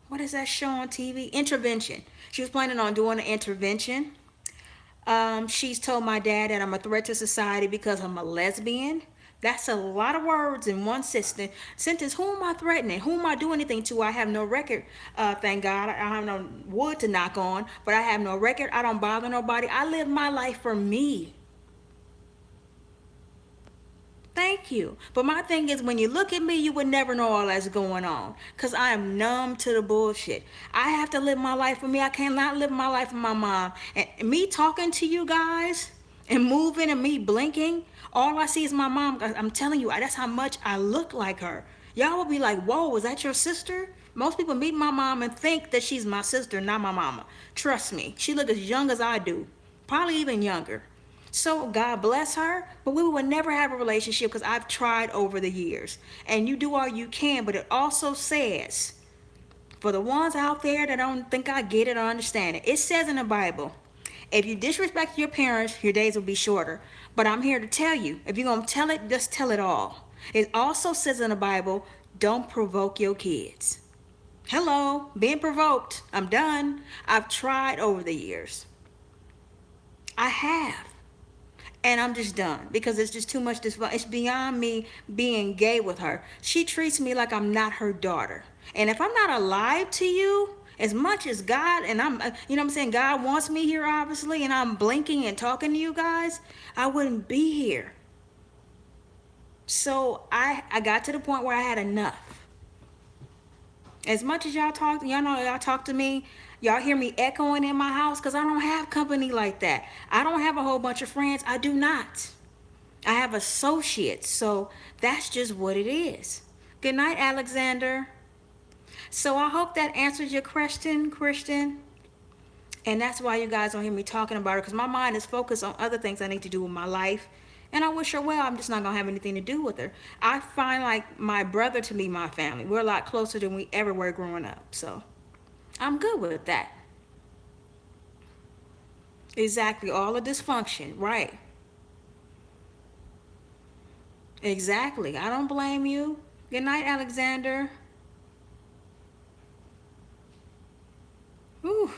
what is that show on TV? Intervention. She was planning on doing an intervention. She's told my dad that I'm a threat to society because I'm a lesbian. That's a lot of words in one sentence. Who am I threatening? Who am I doing anything to? I have no record. Thank God. I have no wood to knock on, but I have no record. I don't bother nobody. I live my life for me. Thank you. But my thing is, when you look at me, you would never know all that's going on. Because I am numb to the bullshit. I have to live my life for me. I cannot live my life for my mom. And me talking to you guys and moving and me blinking, all I see is my mom. I'm telling you, that's how much I look like her. Y'all will be like, whoa, is that your sister? Most people meet my mom and think that she's my sister, not my mama. Trust me, she look as young as I do. Probably even younger. So God bless her, but we would never have a relationship because I've tried over the years. And you do all you can, but it also says, for the ones out there that don't think I get it or understand it, it says in the Bible, if you disrespect your parents, your days will be shorter. But I'm here to tell you, if you're going to tell it, just tell it all. It also says in the Bible, don't provoke your kids. Hello, being provoked. I'm done. I've tried over the years. I have. And I'm just done because it's just too much dysfunction. It's beyond me being gay with her. She treats me like I'm not her daughter. And if I'm not alive to you, as much as God, and you know what I'm saying, God wants me here, obviously, and I'm blinking and talking to you guys, I wouldn't be here. So I got to the point where I had enough. As much as y'all talk, y'all know y'all talk to me, y'all hear me echoing in my house because I don't have company like that. I don't have a whole bunch of friends. I do not. I have associates, so that's just what it is. Good night, Alexander. So I hope that answers your question, Christian. And that's why you guys don't hear me talking about her because my mind is focused on other things I need to do with my life. And I wish her well. I'm just not going to have anything to do with her. I find like my brother to be my family. We're a lot closer than we ever were growing up. So I'm good with that. Exactly. All the dysfunction. Right. Exactly. I don't blame you. Good night, Alexander. Whew.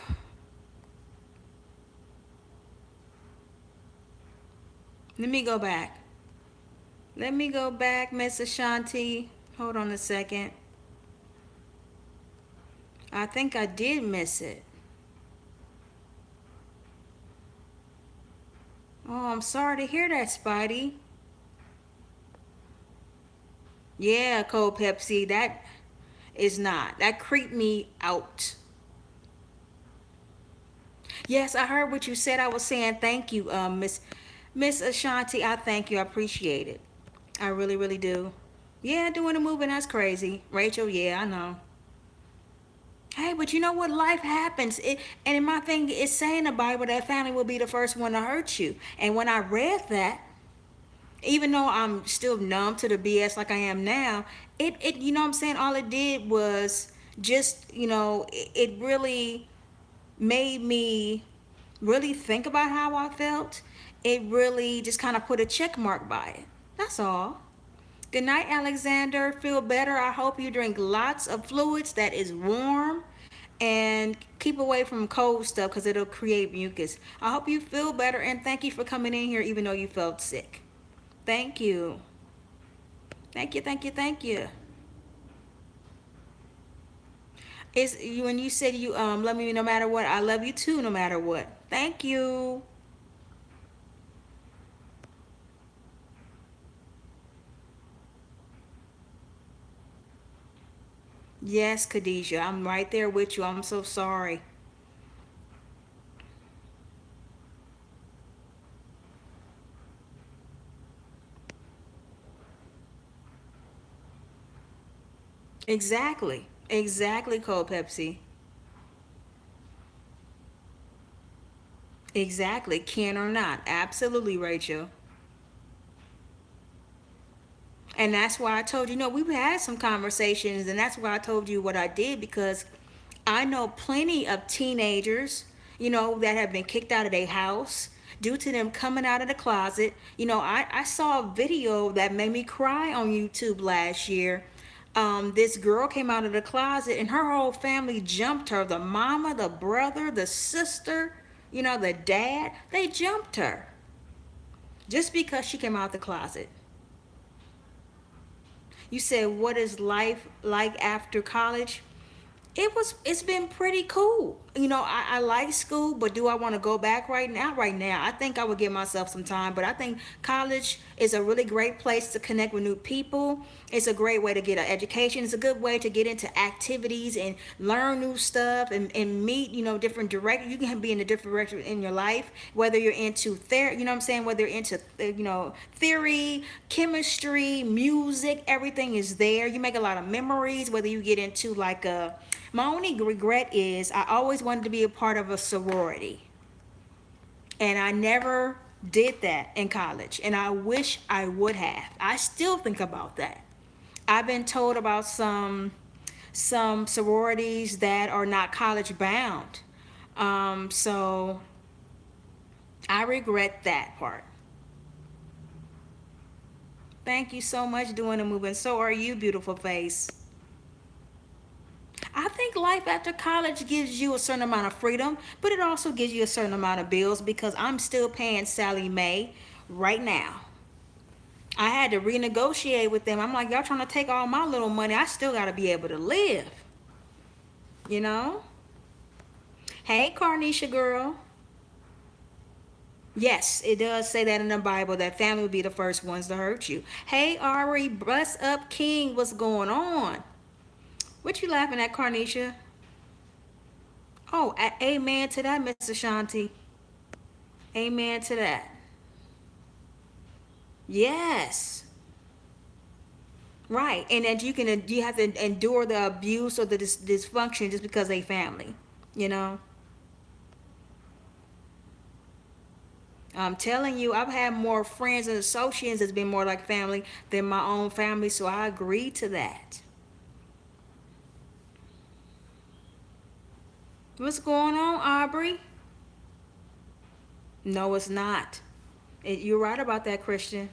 Let me go back. Let me go back, Miss Ashanti. Hold on a second. I think I did miss it. Oh, I'm sorry to hear that, Spidey. Yeah, cold Pepsi. That is not. That creeped me out. Yes, I heard what you said. I was saying thank you, Miss Ashanti. I thank you. I appreciate it. I really, really do. Yeah, doing a movie, that's crazy. Rachel, yeah, I know. Hey, but you know what? Life happens. And in my thing, it's saying in the Bible that family will be the first one to hurt you. And when I read that, even though I'm still numb to the BS like I am now, it you know what I'm saying? All it did was just, it really made me really think about how I felt. It really just kind of put a check mark by it. That's all. Good night, Alexander. Feel better. I hope you drink lots of fluids that is warm and keep away from cold stuff because it'll create mucus. I hope you feel better and thank you for coming in here even though you felt sick. Thank you. Thank you, thank you, thank you. It's when you said you love me no matter what, I love you too no matter what. Thank you. Yes, Khadijah, I'm right there with you. I'm so sorry. Exactly. Exactly, cold Pepsi. Exactly. Can or not. Absolutely, Rachel. And that's why I told you, we've had some conversations, and that's why I told you what I did because I know plenty of teenagers, that have been kicked out of their house due to them coming out of the closet. I saw a video that made me cry on YouTube last year. This girl came out of the closet and her whole family jumped her. The mama, the brother, the sister, the dad, they jumped her just because she came out of the closet. You said, what is life like after college? It's been pretty cool. I like school, but do I want to go back right now? I think I would give myself some time, but I think college is a really great place to connect with new people. It's a great way to get an education. It's a good way to get into activities and learn new stuff and meet, different directors. You can be in a different direction in your life, whether you're into therapy, you know what I'm saying, whether you're into theory, chemistry, music, everything is there. You make a lot of memories, whether you get into like a my only regret is I always wanted to be a part of a sorority. And I never did that in college. And I wish I would have. I still think about that. I've been told about some sororities that are not college bound. So I regret that part. Thank you so much, doing the moving. So are you, beautiful face. I think life after college gives you a certain amount of freedom, but it also gives you a certain amount of bills because I'm still paying Sally Mae right now. I had to renegotiate with them. I'm like, y'all trying to take all my little money. I still got to be able to live, you know? Hey, Carnisha girl. Yes, it does say that in the Bible that family will be the first ones to hurt you. Hey, Ari, bust up King, what's going on? What you laughing at, Carnisha? Oh, amen to that, Miss Ashanti. Amen to that. Yes. Right. And that you have to endure the abuse or the dysfunction just because they family. You know? I'm telling you, I've had more friends and associates that's been more like family than my own family, so I agree to that. What's going on, Aubrey? No, it's not. You're right about that, Christian.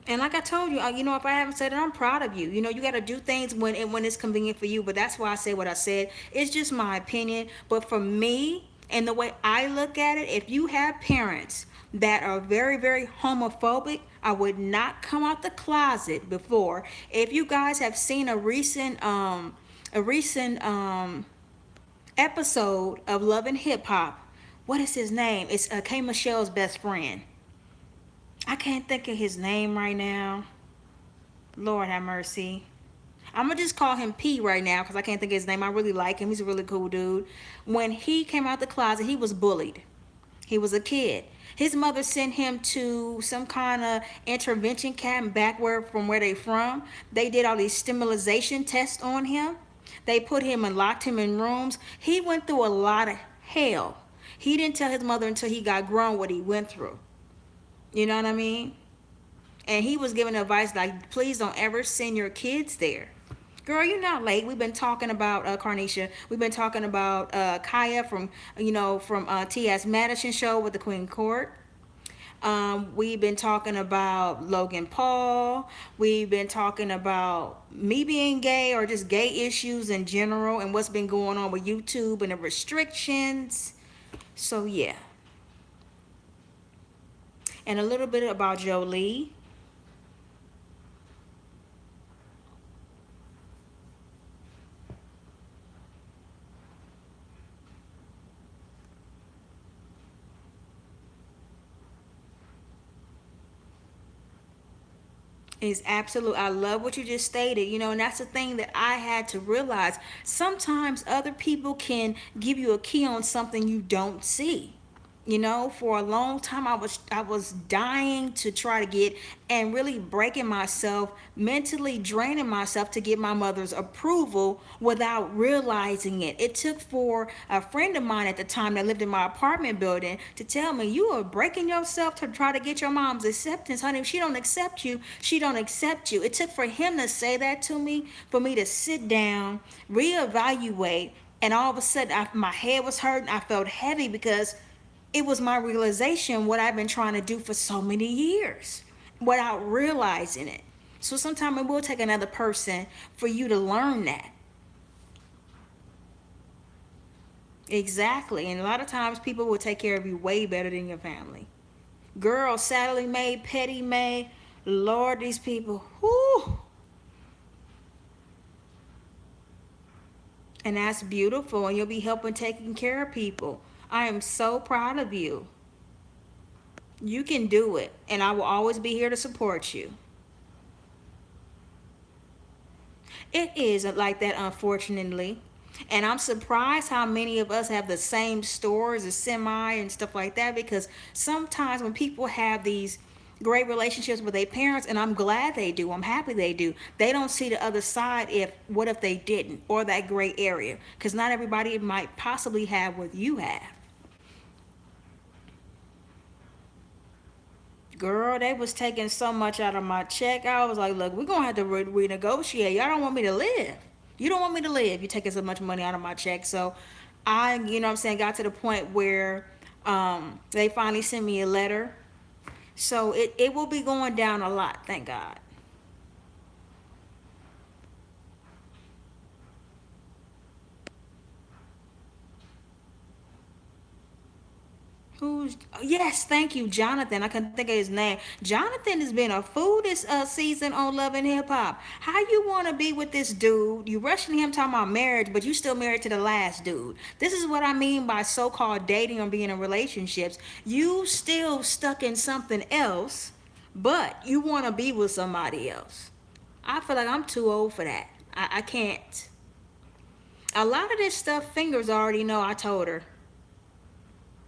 And like I told you, if I haven't said it, I'm proud of you. You got to do things when it's convenient for you. But that's why I say what I said. It's just my opinion. But for me and the way I look at it, if you have parents that are very, very homophobic, I would not come out the closet before. If you guys have seen a recent episode of Love and Hip Hop, what is his name? It's K Michelle's best friend. I can't think of his name right now. Lord have mercy. I'm gonna just call him P right now because I can't think of his name. I really like him. He's a really cool dude. When he came out the closet, he was bullied. He was a kid. His mother sent him to some kind of intervention camp back where from where they from. They did all these stimulation tests on him. They put him and locked him in rooms. He went through a lot of hell. He didn't tell his mother until he got grown what he went through. You know what I mean? And he was giving advice like, please don't ever send your kids there. Girl, you're not late. We've been talking about Carnisha. We've been talking about Kaya from T.S. Madison show with the Queen Court. We've been talking about Logan Paul. We've been talking about me being gay or just gay issues in general and what's been going on with YouTube and the restrictions. So yeah. And a little bit about Jolie. Is absolute. I love what you just stated, and that's the thing that I had to realize. Sometimes other people can give you a key on something you don't see. For a long time I was dying to try to get and really breaking myself, mentally draining myself to get my mother's approval without realizing it. It took for a friend of mine at the time that lived in my apartment building to tell me, you are breaking yourself to try to get your mom's acceptance. Honey, if she don't accept you, she don't accept you. It took for him to say that to me, for me to sit down, reevaluate, and all of a sudden my head was hurting. I felt heavy because it was my realization what I've been trying to do for so many years without realizing it. So sometimes it will take another person for you to learn that. Exactly. And a lot of times people will take care of you way better than your family. Girl, Sally Mae, Petty Mae, Lord, these people, whoo. And that's beautiful. And you'll be helping taking care of people. I am so proud of you. You can do it. And I will always be here to support you. It is like that, unfortunately. And I'm surprised how many of us have the same stores, a semi, and stuff like that. Because sometimes when people have these great relationships with their parents, and I'm glad they do, I'm happy they do, they don't see the other side. If what if they didn't, or that gray area? Because not everybody might possibly have what you have. Girl, they was taking so much out of my check. I was like, look, we're going to have to renegotiate. Y'all don't want me to live. You don't want me to live. You're taking so much money out of my check. So got to the point where they finally sent me a letter So it will be going down a lot, thank God. Who's yes, thank you, Jonathan. I couldn't think of his name. Jonathan has been a fool this season on Love and Hip Hop. How you wanna be with this dude? You rushing him talking about marriage, but you still married to the last dude. This is what I mean by so-called dating or being in relationships. You still stuck in something else, but you wanna be with somebody else. I feel like I'm too old for that. I can't. A lot of this stuff, Fingers already know. I told her.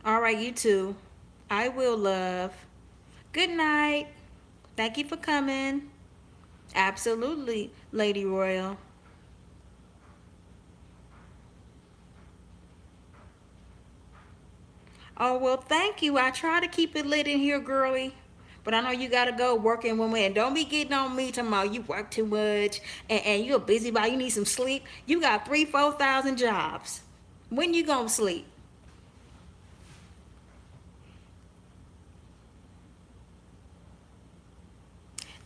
All right, you too. I will, love. Good night. Thank you for coming. Absolutely, Lady Royal. Oh, well, thank you. I try to keep it lit in here, girly. But I know you gotta go working women. And don't be getting on me talking about you work too much and you're a busybody. You need some sleep. You got 4,000 jobs. When you gonna sleep?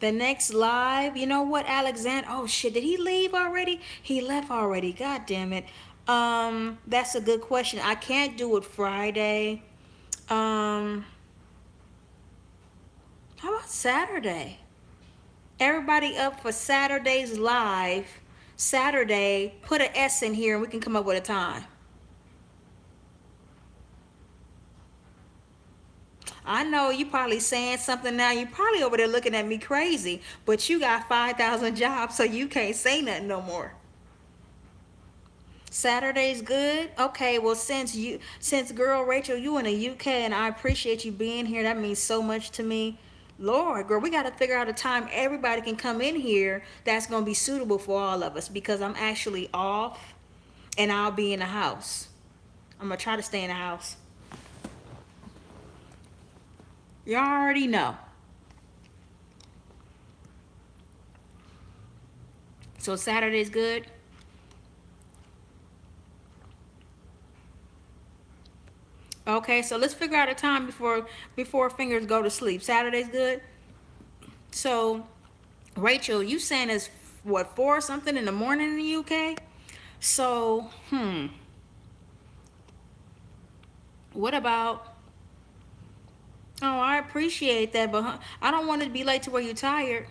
The next live, you know what, Alexander? Oh shit, did he leave already? He left already. God damn it. That's a good question. I can't do it Friday. Um, how about Saturday? Everybody up for Saturday's live. Saturday, put an S in here and we can come up with a time. I know you probably saying something now. You probably over there looking at me crazy, but you got 5,000 jobs, so you can't say nothing no more. Saturday's good. Okay, well since girl Rachel, you in the UK and I appreciate you being here. That means so much to me. Lord, girl, we got to figure out a time everybody can come in here that's going to be suitable for all of us because I'm actually off and I'll be in the house. I'm going to try to stay in the house. You already know. So Saturday's good. Okay, so let's figure out a time before Fingers go to sleep. Saturday's good. So Rachel, you saying it's what 4 something in the morning in the UK? So, what about? Oh, I appreciate that, but I don't want to be late to where you're tired.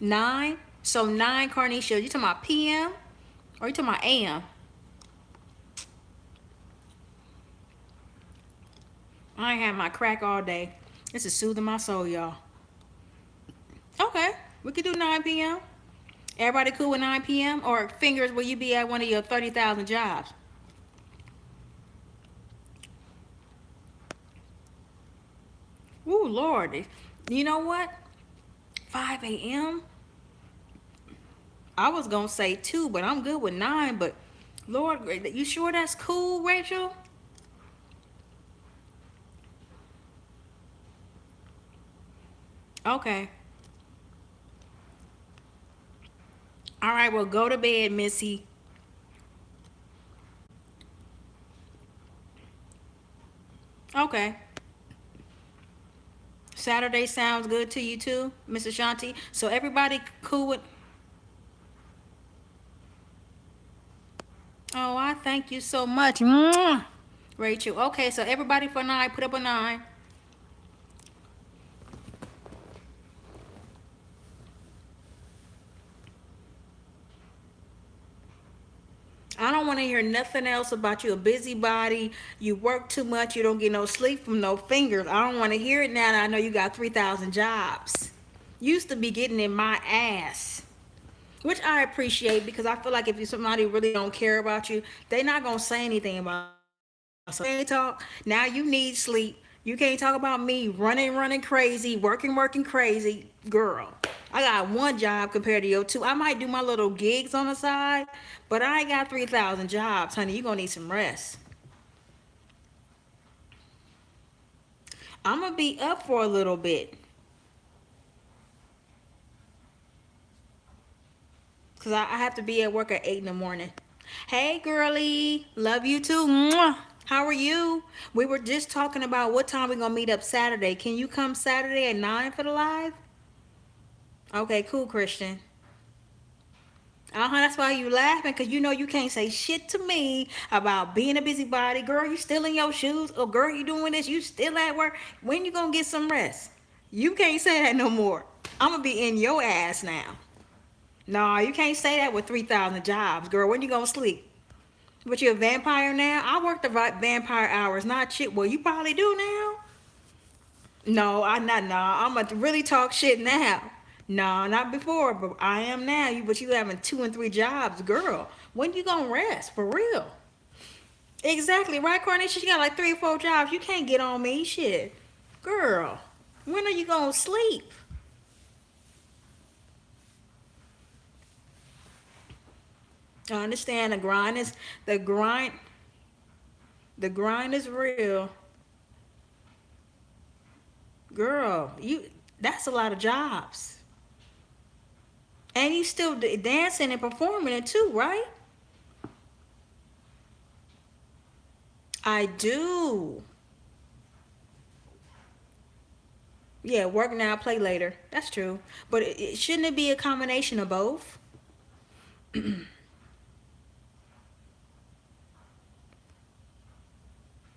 9. So 9, Carnisha. You talking about PM or you talking about AM? I ain't had my crack all day. This is soothing my soul, y'all. Okay, we could do 9 p.m. Everybody cool with 9 p.m. or Fingers? Will you be at one of your 30,000 jobs? Ooh, Lord. You know what? 5 a.m. I was gonna say 2, but I'm good with 9. But Lord, you sure that's cool, Rachel? Okay. All right. Well, go to bed, Missy. Okay. Saturday sounds good to you too, Mrs. Shanti. So everybody cool with? Oh, I thank you so much, mwah, Rachel. Okay, so everybody for 9, put up a 9. I don't want to hear nothing else about you a busybody. You work too much. You don't get no sleep from no Fingers. I don't want to hear it now that I know you got 3,000 jobs. Used to be getting in my ass, which I appreciate because I feel like if you somebody really don't care about you, they not gonna say anything about. So can't talk. Now you need sleep. You can't talk about me running crazy, working crazy, girl. I got one job compared to your two. I might do my little gigs on the side, but I ain't got 3,000 jobs, honey. You gonna need some rest. I'm gonna be up for a little bit because I have to be at work at 8 in the morning. Hey, girly, love you too. Mwah. How are you? We were just talking about what time we're gonna meet up Saturday. Can you come Saturday at 9 for the live? Okay, cool, Christian. That's why you laughing, because you know you can't say shit to me about being a busybody. Girl, you still in your shoes? Or girl, you doing this? You still at work? When you gonna get some rest? You can't say that no more. I'm gonna be in your ass now. No, you can't say that with 3,000 jobs. Girl, when you gonna sleep? But you're a vampire now? I work the vampire hours, not shit. Well, you probably do now. No, I'm not. No, I'm gonna really talk shit now. No, not before, but I am now. But you having 2 and 3 jobs, girl. When you gonna rest for real? Exactly, right, Carnation? She got like 3 or 4 jobs. You can't get on me, shit, girl. When are you gonna sleep? I understand the grind. The grind is real, girl. That's a lot of jobs, and you still dancing and performing it too, right? I do. Yeah, work now, play later. That's true. But shouldn't it be a combination of both?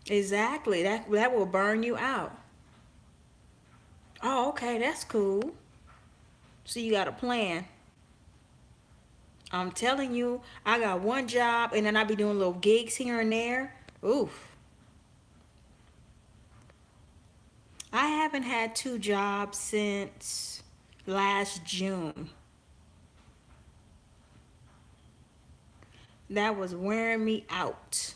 Exactly. That will burn you out. Oh, okay, that's cool. So you got a plan. I'm telling you, I got one job and then I be doing little gigs here and there. Oof. I haven't had 2 jobs since last June. That was wearing me out.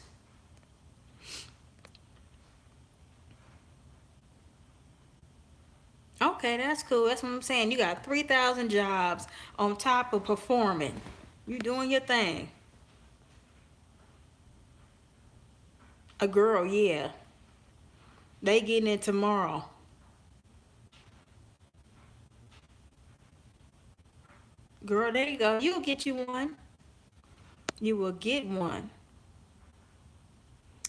Okay, that's cool. That's what I'm saying. You got 3,000 jobs on top of performing. You doing your thing. A girl, yeah. They getting it tomorrow. Girl, there you go. You'll get you one. You will get one.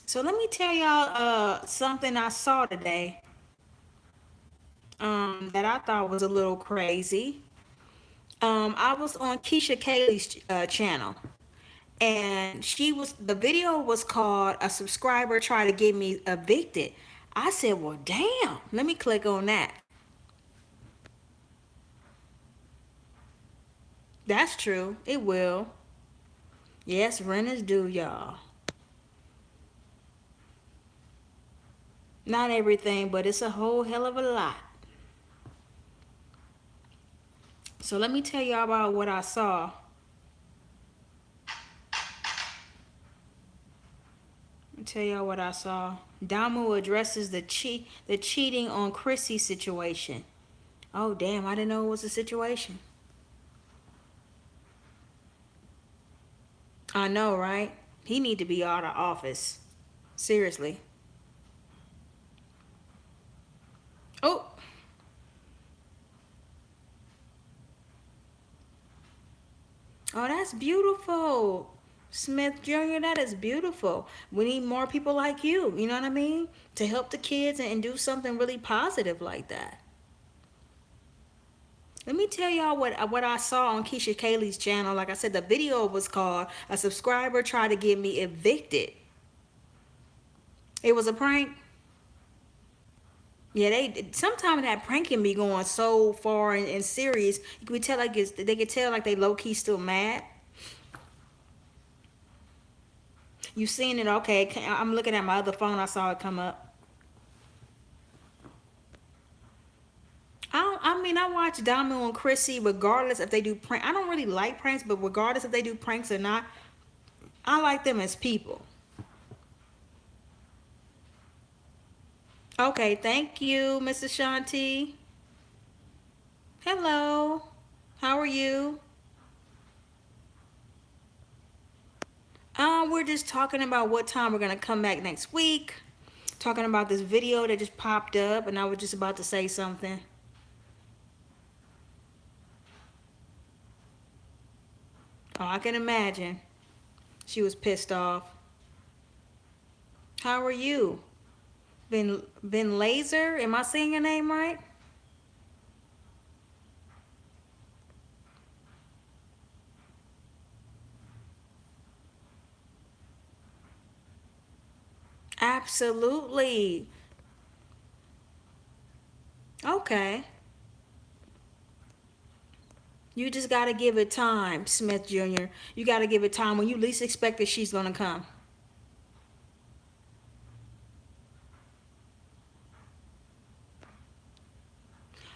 So let me tell y'all something I saw today that I thought was a little crazy. I was on Keisha Kaylee's channel, and the video was called "A Subscriber Tried to Get Me Evicted." I said, "Well, damn." Let me click on that. That's true. It will. Yes, rent is due, y'all. Not everything, but it's a whole hell of a lot. So let me tell y'all about what I saw. Let me tell y'all what I saw. Damu addresses the cheating on Chrissy situation. Oh damn, I didn't know it was a situation. I know, right? He need to be out of office. Seriously. Oh, oh, that's beautiful. Smith Jr., that is beautiful. We need more people like you know what I mean? To help the kids and do something really positive like that. Let me tell y'all what I saw on Keisha Kaylee's channel. Like I said, the video was called "A Subscriber Tried to Get Me Evicted." It was a prank. Yeah, they sometimes that prank can be going so far and serious. You could tell they could tell like they low key still mad. You seen it? Okay, I'm looking at my other phone. I saw it come up. I watch Damo and Chrissy regardless if they do prank. I don't really like pranks, but regardless if they do pranks or not, I like them as people. Okay, thank you, Mrs. Shanti. Hello. How are you? We're just talking about what time we're gonna come back next week. Talking about this video that just popped up, and I was just about to say something. Oh, I can imagine. She was pissed off. How are you? Vin Laser? Am I saying your name right? Absolutely. Okay. You just gotta give it time, Smith Jr. You gotta give it time. When you least expect it, she's gonna come.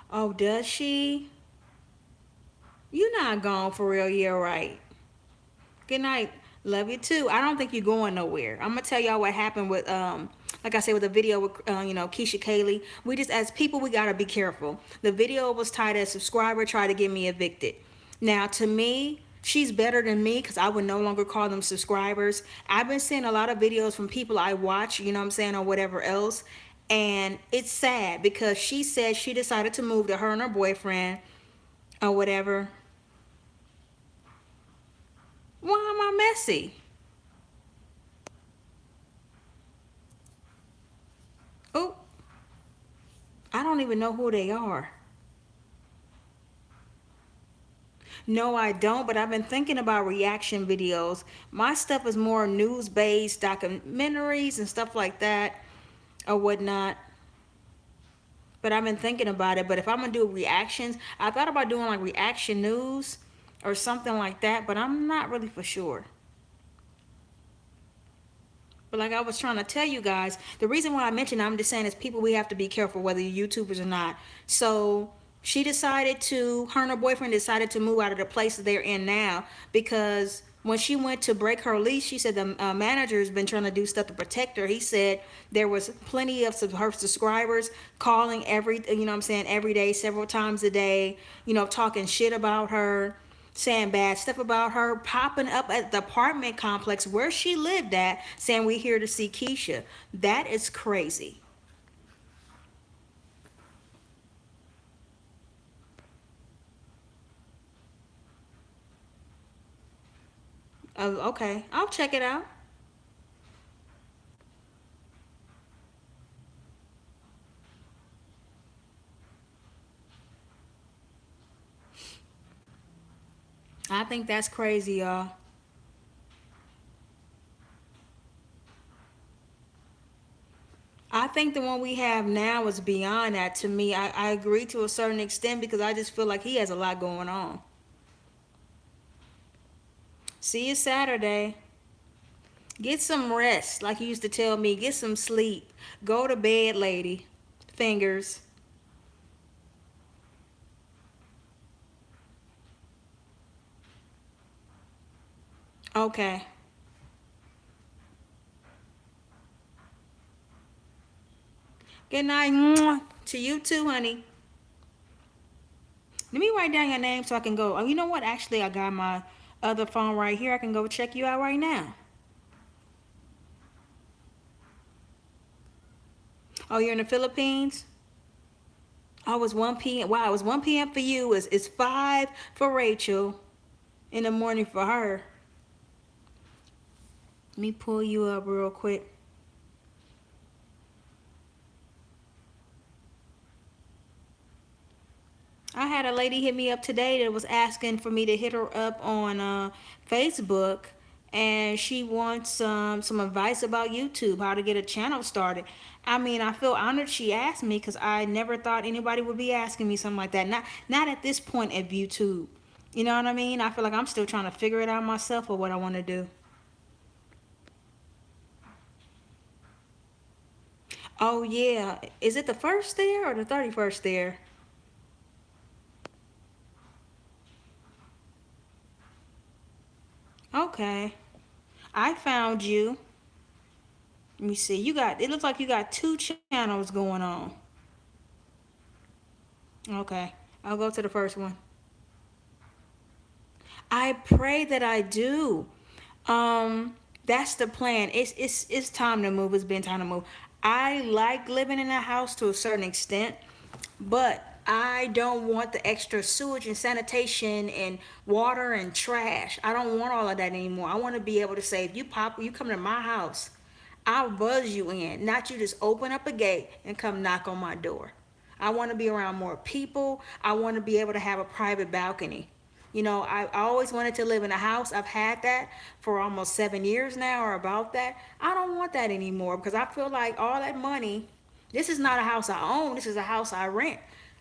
Oh, does she? You not gone for real, yeah, right. Good night. Love you too. I don't think you're going nowhere. I'm gonna tell y'all what happened with like I said with the video with Keisha Kaylee. We just as people we gotta be careful. The video was tied as subscriber tried to get me evicted. Now to me, she's better than me because I would no longer call them subscribers. I've been seeing a lot of videos from people I watch, you know what I'm saying, or whatever else. And it's sad because she said she decided to move to her and her boyfriend or whatever. Why am I messy? Oh, I don't even know who they are. No, I don't, but I've been thinking about reaction videos. My stuff is more news based, documentaries and stuff like that or whatnot. But I've been thinking about it. But if I'm gonna do reactions, I thought about doing like reaction news or something like that, but I'm not really for sure. But like I was trying to tell you guys, the reason why I mentioned it, I'm just saying is people we have to be careful whether you're YouTubers or not. So she decided to, her and her boyfriend decided to move out of the place that they're in now because when she went to break her lease, she said the manager has been trying to do stuff to protect her. He said there was plenty of her subscribers calling you know what I'm saying, every day, several times a day, talking shit about her, saying bad stuff about her, popping up at the apartment complex where she lived at, saying we're here to see Keisha. That is crazy. Oh, okay. I'll check it out. I think that's crazy, y'all. I think the one we have now is beyond that to me. I agree to a certain extent because I just feel like he has a lot going on. See you Saturday. Get some rest, like you used to tell me. Get some sleep. Go to bed, lady. Fingers. Okay. Good night. Mwah. To you too, honey. Let me write down your name so I can go. Oh, you know what? Actually, I got my other phone right here. I can go check you out right now. Oh, you're in the Philippines? Oh, it's 1 p.m. Wow, it's 1 p.m. for you. It's 5 for Rachel in the morning for her. Let me pull you up real quick. I had a lady hit me up today that was asking for me to hit her up on Facebook, and she wants some advice about YouTube, how to get a channel started. I mean, I feel honored she asked me because I never thought anybody would be asking me something like that. Not at this point of YouTube. You know what I mean? I feel like I'm still trying to figure it out myself or what I want to do. Oh yeah, is it the first there or the 31st there? Okay, I found you. Let me see. You got, it looks like you got two channels going on. Okay. I'll go to the first one. I pray that I do. That's the plan. It's time to move. It's been time to move. I like living in a house to a certain extent, but I don't want the extra sewage and sanitation and water and trash. I don't want all of that anymore. I want to be able to say, if you come to my house, I'll buzz you in, not you just open up a gate and come knock on my door. I want to be around more people. I want to be able to have a private balcony. You know, I always wanted to live in a house. I've had that for almost 7 years now, or about that. I don't want that anymore because I feel like all that money, this is not a house I own. This is a house I rent.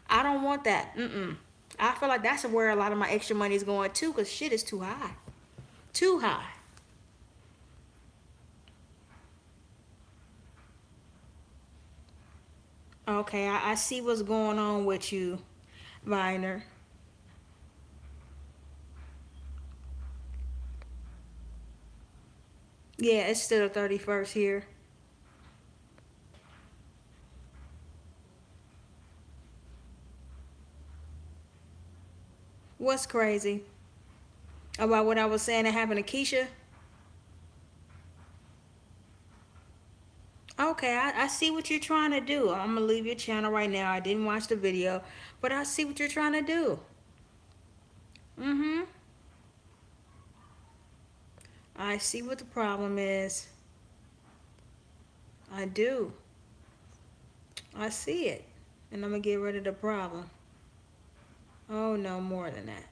I don't want that. Mm-mm. I feel like that's where a lot of my extra money is going to because shit is too high. Too high. Okay, I see what's going on with you, Viner. Yeah, it's still the 31st here. What's crazy about what I was saying that happened to Keisha? Okay, I see what you're trying to do. I'm gonna leave your channel right now. I didn't watch the video, but I see what you're trying to do. Mm-hmm. I see what the problem is. I do. I see it. And I'm gonna get rid of the problem. Oh no, more than that.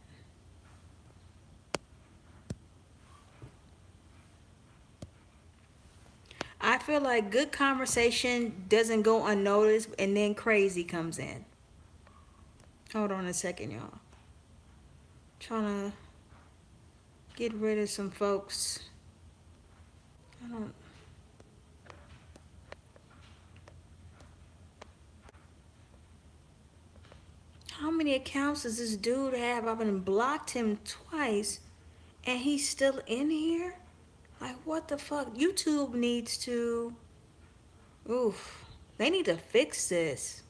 I feel like good conversation doesn't go unnoticed and then crazy comes in. Hold on a second, y'all. Trying to get rid of some folks. I don't. How many accounts does this dude have? I've been blocked him twice and he's still in here? Like, what the fuck? YouTube needs to. Oof. They need to fix this.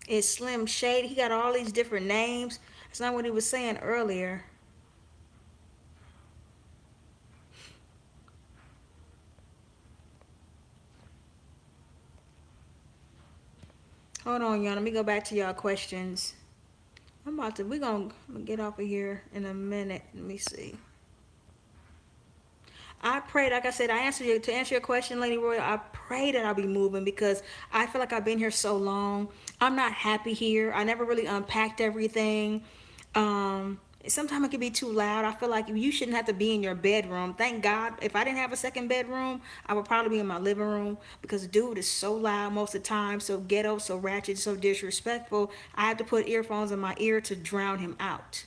It's Slim Shady. He got all these different names. That's not what he was saying earlier. Hold on, y'all. Let me go back to y'all questions. We're gonna get off of here in a minute. Let me see. I pray, like I said, to answer your question, Lady Royal. I pray that I'll be moving because I feel like I've been here so long. I'm not happy here. I never really unpacked everything. Sometimes it can be too loud. I feel like you shouldn't have to be in your bedroom. Thank God, if I didn't have a second bedroom, I would probably be in my living room because dude is so loud most of the time, so ghetto, so ratchet, so disrespectful. I have to put earphones in my ear to drown him out.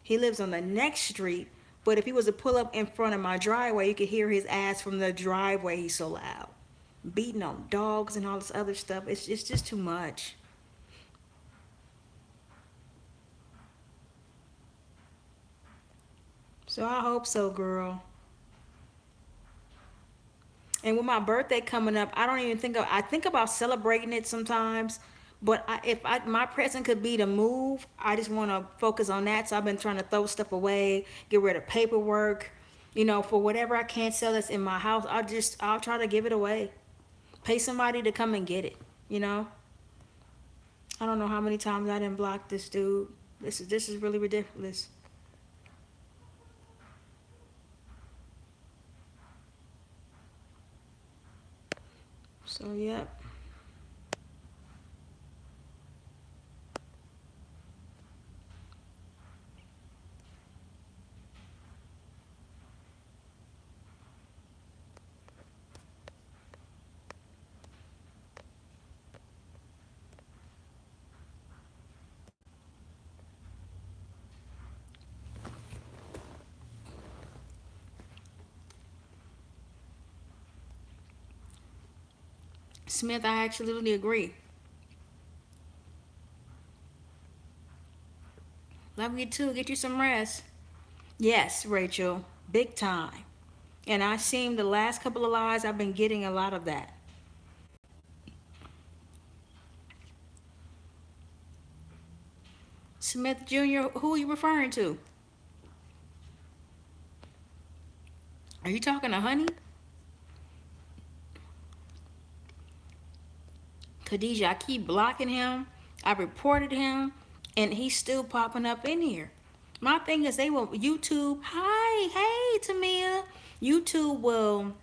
He lives on the next street, but if he was to pull up in front of my driveway, you could hear his ass from the driveway. He's so loud. Beating on dogs and all this other stuff. It's just too much. So I hope so, girl. And with my birthday coming up, I don't even I think about celebrating it sometimes. But my present could be to move, I just want to focus on that. So I've been trying to throw stuff away, get rid of paperwork, for whatever I can't sell that's in my house. I'll try to give it away, pay somebody to come and get it. You know, I don't know how many times I didn't block this dude. This is really ridiculous. So yep. Smith, I absolutely agree. Love you too. Get you some rest. Yes, Rachel, big time. And I seen the last couple of lives, I've been getting a lot of that. Smith Jr., who are you referring to? Are you talking to Honey? Khadijah, I keep blocking him. I reported him, and he's still popping up in here. My thing is, they will YouTube. Hi, hey, Tamia. YouTube will,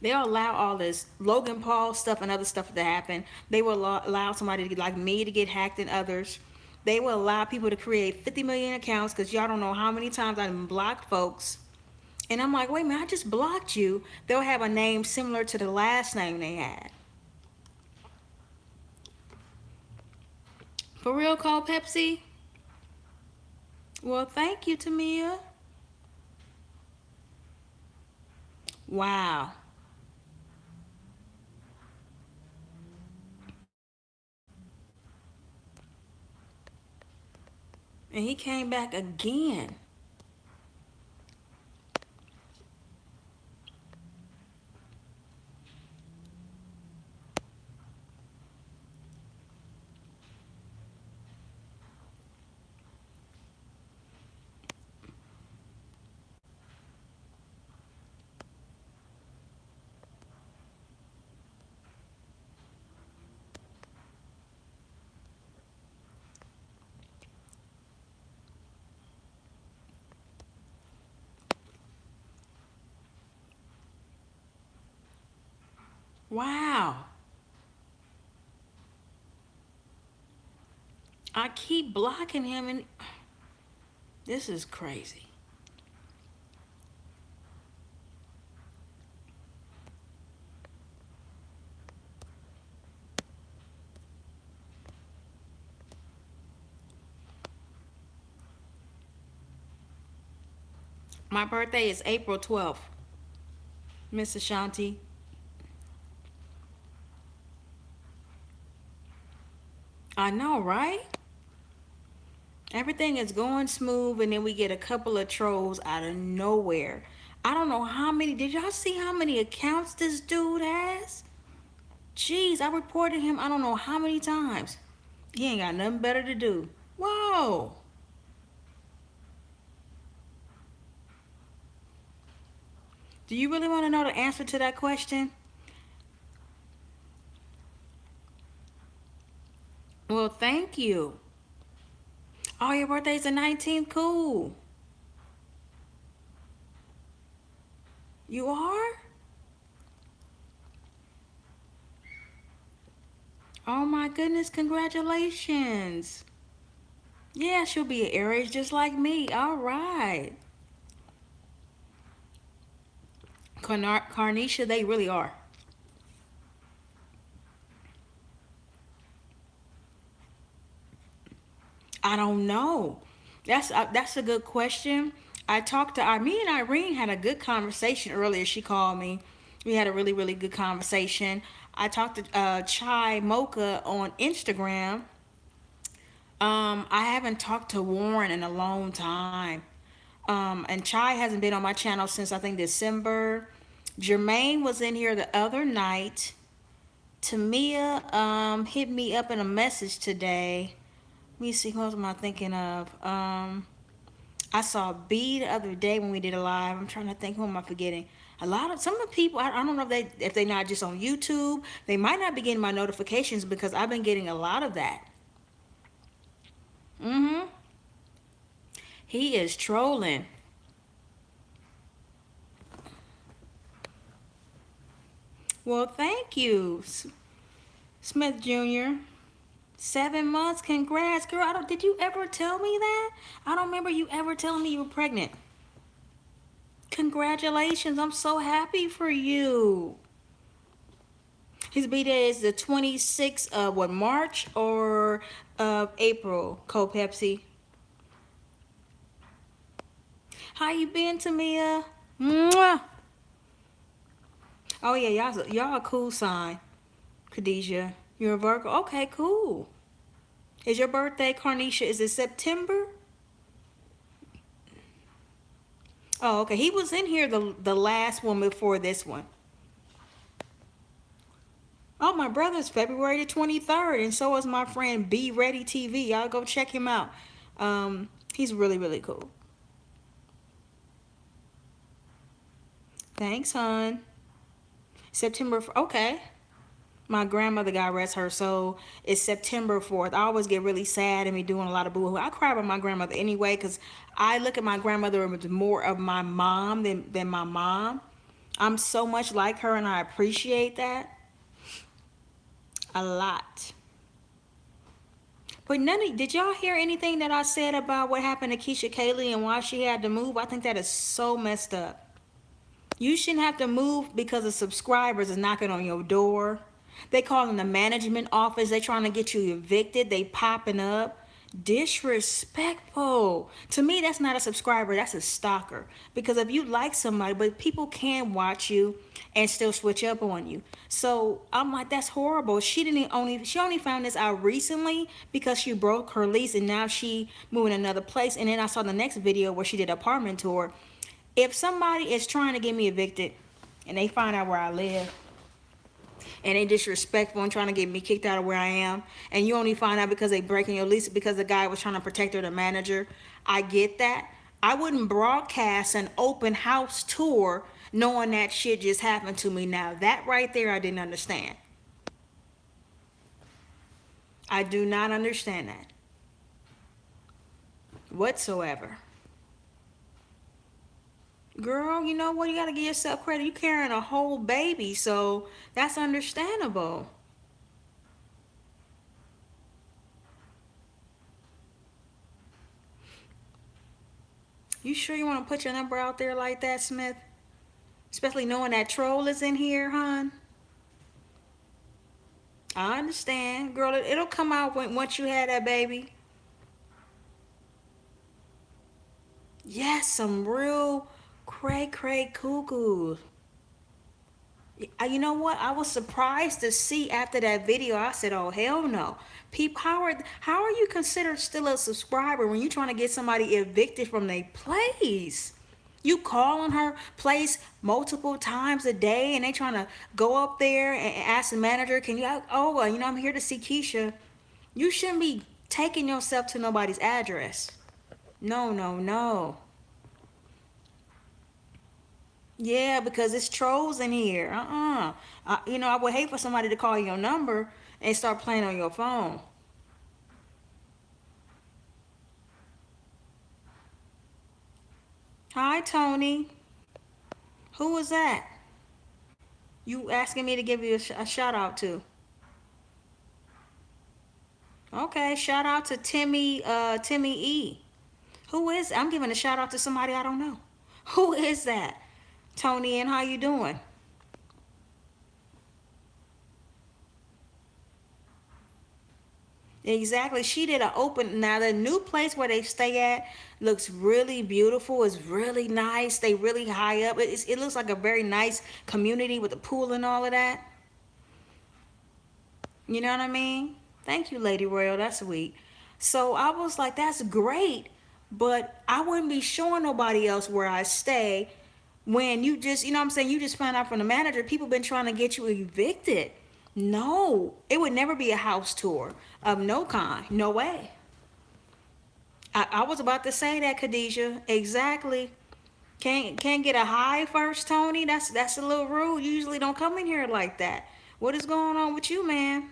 they'll allow all this Logan Paul stuff and other stuff to happen. They will allow somebody to, like me, to get hacked and others. They will allow people to create 50 million accounts, because y'all don't know how many times I've blocked folks. And I'm like, wait a minute, I just blocked you. They'll have a name similar to the last name they had. For real, call Pepsi? Well, thank you, Tamia. Wow. And he came back again. Wow. I keep blocking him, and this is crazy. My birthday is April 12th, Miss Ashanti. I know, right? Everything is going smooth, and then we get a couple of trolls out of nowhere. I don't know how many. Did y'all see how many accounts this dude has? Jeez, I reported him I don't know how many times. He ain't got nothing better to do. Whoa. Do you really want to know the answer to that question? Well, thank you. Oh, your birthday's the 19th? Cool. You are? Oh my goodness, congratulations. Yeah, she'll be an Aries just like me. All right. Carnisha, they really are. I don't know. That's a good question. I talked to me and Irene had a good conversation earlier. She called me. We had a really really good conversation. I talked to Chai Mocha on Instagram. I haven't talked to Warren in a long time. And Chai hasn't been on my channel since I think December. Jermaine was in here the other night. Tamia hit me up in a message today. Let me see, who else am I thinking of? I saw B the other day when we did a live. I'm trying to think, who am I forgetting? A lot of some of the people, I don't know if they not just on YouTube. They might not be getting my notifications, because I've been getting a lot of that. Mm-hmm. He is trolling. Well, thank you, Smith Jr. 7 months, congrats, girl. I don't. Did you ever tell me that? I don't remember you ever telling me you were pregnant. Congratulations, I'm so happy for you. His B-Day is the 26th of what, March or of April, Cold Pepsi. How you been, Tamia? Mwah. Oh yeah, y'all a cool sign. Khadijah, you're a Virgo. Okay, cool. Is your birthday, Carnisha, is it September? Oh, okay. He was in here the last one before this one. Oh, my brother's February the 23rd, and so is my friend Be Ready TV. Y'all go check him out. He's really, really cool. Thanks, hon. September, okay. My grandmother, God rest her soul, is September 4th. I always get really sad and be doing a lot of boo-hoo. I cry about my grandmother anyway because I look at my grandmother as more of my mom than my mom. I'm so much like her and I appreciate that a lot. But did y'all hear anything that I said about what happened to Keisha Kaylee and why she had to move? I think that is so messed up. You shouldn't have to move because the subscribers is knocking on your door. They calling the management office. They trying to get you evicted. They popping up. Disrespectful. To me, that's not a subscriber. That's a stalker. Because if you like somebody, but people can watch you and still switch up on you. So I'm like, that's horrible. She only found this out recently because she broke her lease and now she moving another place. And then I saw the next video where she did apartment tour. If somebody is trying to get me evicted and they find out where I live and they disrespectful and trying to get me kicked out of where I am, and you only find out because they breaking your lease because the guy was trying to protect her, the manager, I get that. I wouldn't broadcast an open house tour knowing that shit just happened to me. Now that right there I didn't understand. I do not understand that whatsoever. Girl, you know what? You gotta give yourself credit. You carrying a whole baby, so that's understandable. You sure you want to put your number out there like that, Smith? Especially knowing that troll is in here, hon. I understand, girl. It'll come out once you have that baby. Yes, some real cray cray cuckoos. You know what? I was surprised to see after that video. I said, "Oh hell no!" People, how are you considered still a subscriber when you trying to get somebody evicted from their place? You calling her place multiple times a day, and they trying to go up there and ask the manager, "Can you? Oh, well, I'm here to see Keisha." You shouldn't be taking yourself to nobody's address. No, no, no. Yeah, because it's trolls in here. I would hate for somebody to call your number and start playing on your phone. Hi, Tony. Who was that? You asking me to give you a shout out to? Okay, shout out to Timmy E. Who is? I'm giving a shout out to somebody I don't know. Who is that? Tony, and how you doing? Exactly. She did an open. Now the new place where they stay at looks really beautiful. It's really nice. They really high up. It looks like a very nice community with a pool and all of that. You know what I mean? Thank you, Lady Royal. That's sweet. So I was like, that's great, but I wouldn't be showing nobody else where I stay when you just, you know what I'm saying, you just found out from the manager, people been trying to get you evicted. No, it would never be a house tour of no kind. No way. I was about to say that, Khadijah. Exactly. Can't get a high first, Tony. That's a little rude. You usually don't come in here like that. What is going on with you, man?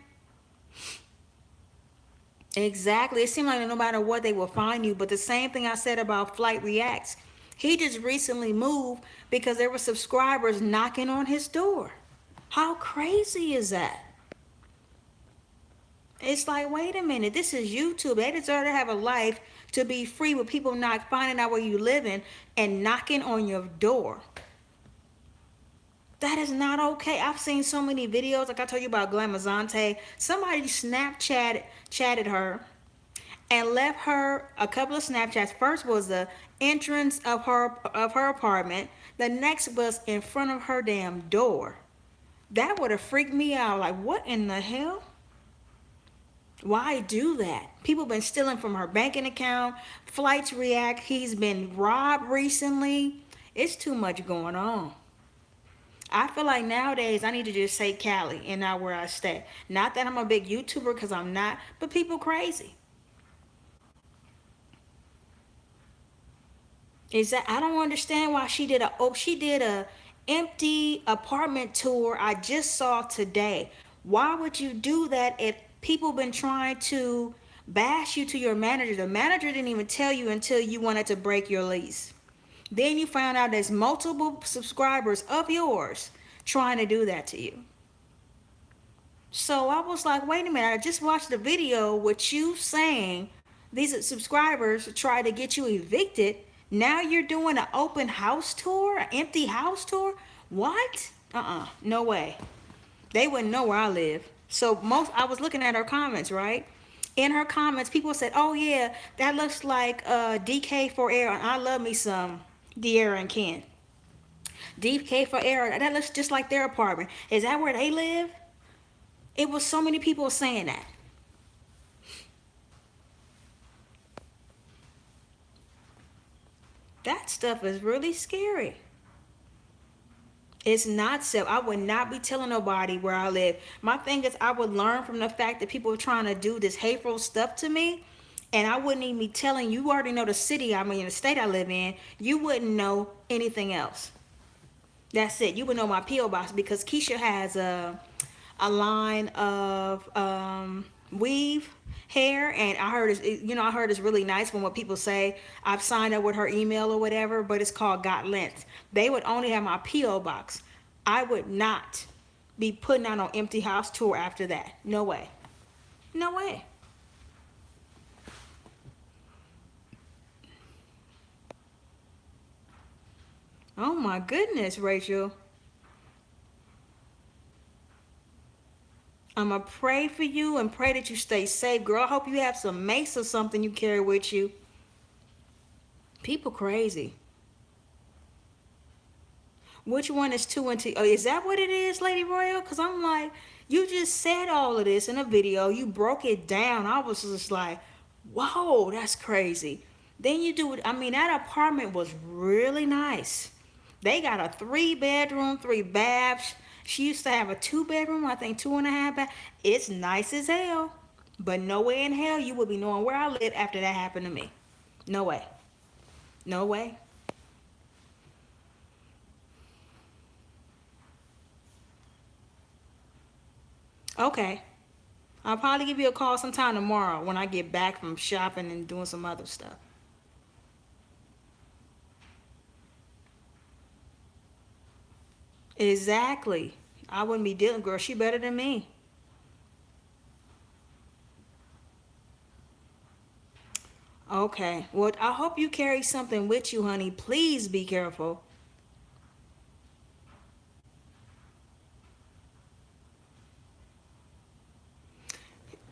Exactly. It seemed like no matter what, they will find you. But the same thing I said about Flight Reacts. He just recently moved because there were subscribers knocking on his door. How crazy is that? It's like, wait a minute, this is YouTube. They deserve to have a life to be free with people not finding out where you live in and knocking on your door. That is not okay. I've seen so many videos, like I told you about Glamazante. Somebody chatted her and left her a couple of Snapchats. First was the entrance of her apartment. The next was in front of her damn door. That would have freaked me out. Like, what in the hell? Why do that? People been stealing from her banking account. Flights react. He's been robbed recently. It's too much going on. I feel like nowadays I need to just say Cali and not where I stay. Not that I'm a big YouTuber, because I'm not, but people crazy. Is that I don't understand why she did a empty apartment tour I just saw today. Why would you do that if people been trying to bash you to your manager? The manager didn't even tell you until you wanted to break your lease. Then you found out there's multiple subscribers of yours trying to do that to you. So I was like, wait a minute, I just watched the video with you saying these subscribers tried to get you evicted. Now you're doing an open house tour, an empty house tour? What? No way. They wouldn't know where I live. So I was looking at her comments, right? In her comments, people said, oh yeah, that looks like DK for air. And I love me some De'Ara and Ken. DK for air, that looks just like their apartment. Is that where they live? It was so many people saying that. That stuff is really scary. It's not safe. I would not be telling nobody where I live. My thing is, I would learn from the fact that people are trying to do this hateful stuff to me, and I wouldn't even be telling you. Already know the city, I mean, the state I live in. You wouldn't know anything else. That's it. You would know my P.O. box because Keisha has a line of weave hair, and I heard I heard it's really nice when what people say I've signed up with her email or whatever, but it's called Got Length. They would only have my P.O. box. I would not be putting out on empty house tour after that. No way. No way. Oh my goodness, Rachel. I'm going to pray for you and pray that you stay safe. Girl, I hope you have some mace or something you carry with you. People crazy. Which one is 2 and 2? Oh, is that what it is, Lady Royal? Because I'm like, you just said all of this in a video. You broke it down. I was just like, whoa, that's crazy. Then you do it. I mean, that apartment was really nice. They got a 3-bedroom, 3 baths. She used to have a 2-bedroom, I think 2.5 bath. It's nice as hell. But no way in hell you would be knowing where I live after that happened to me. No way. No way. Okay. I'll probably give you a call sometime tomorrow when I get back from shopping and doing some other stuff. Exactly. I wouldn't be dealing, girl. She better than me. Okay. Well, I hope you carry something with you, honey. Please be careful.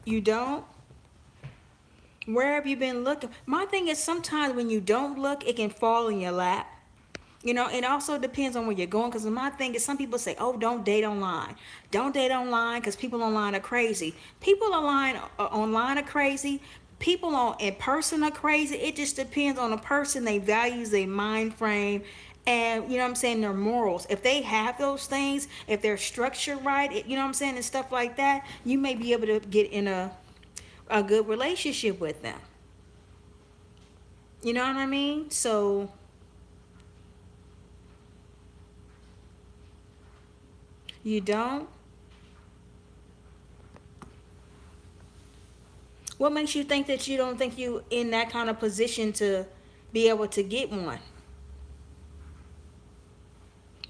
You don't? Where have you been looking? My thing is sometimes when you don't look, it can fall in your lap. It also depends on where you're going. Because my thing is, some people say, "Oh, don't date online. Don't date online because people online are crazy. People online are crazy. People on in person are crazy. It just depends on the person, their values, their mind frame, and you know what I'm saying, their morals. If they have those things, if they're structured right, you know what I'm saying, and stuff like that, you may be able to get in a good relationship with them. You know what I mean? So you don't. What makes you think that you don't think you in that kind of position to be able to get one?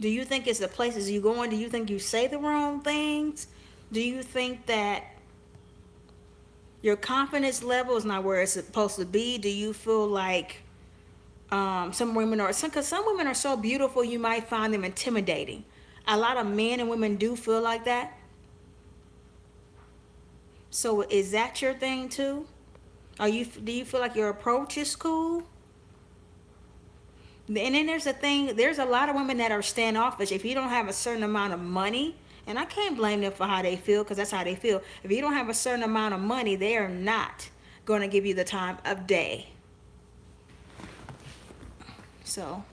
Do you think it's the places you going? Do you think you say the wrong things? Do you think that your confidence level is not where it's supposed to be? Do you feel like some women are because some women are so beautiful you might find them intimidating. A lot of men and women do feel like that. So is that your thing too? Do you feel like your approach is cool? And then there's a thing, there's a lot of women that are standoffish. If you don't have a certain amount of money, and I can't blame them for how they feel because that's how they feel. If you don't have a certain amount of money, they are not going to give you the time of day. So,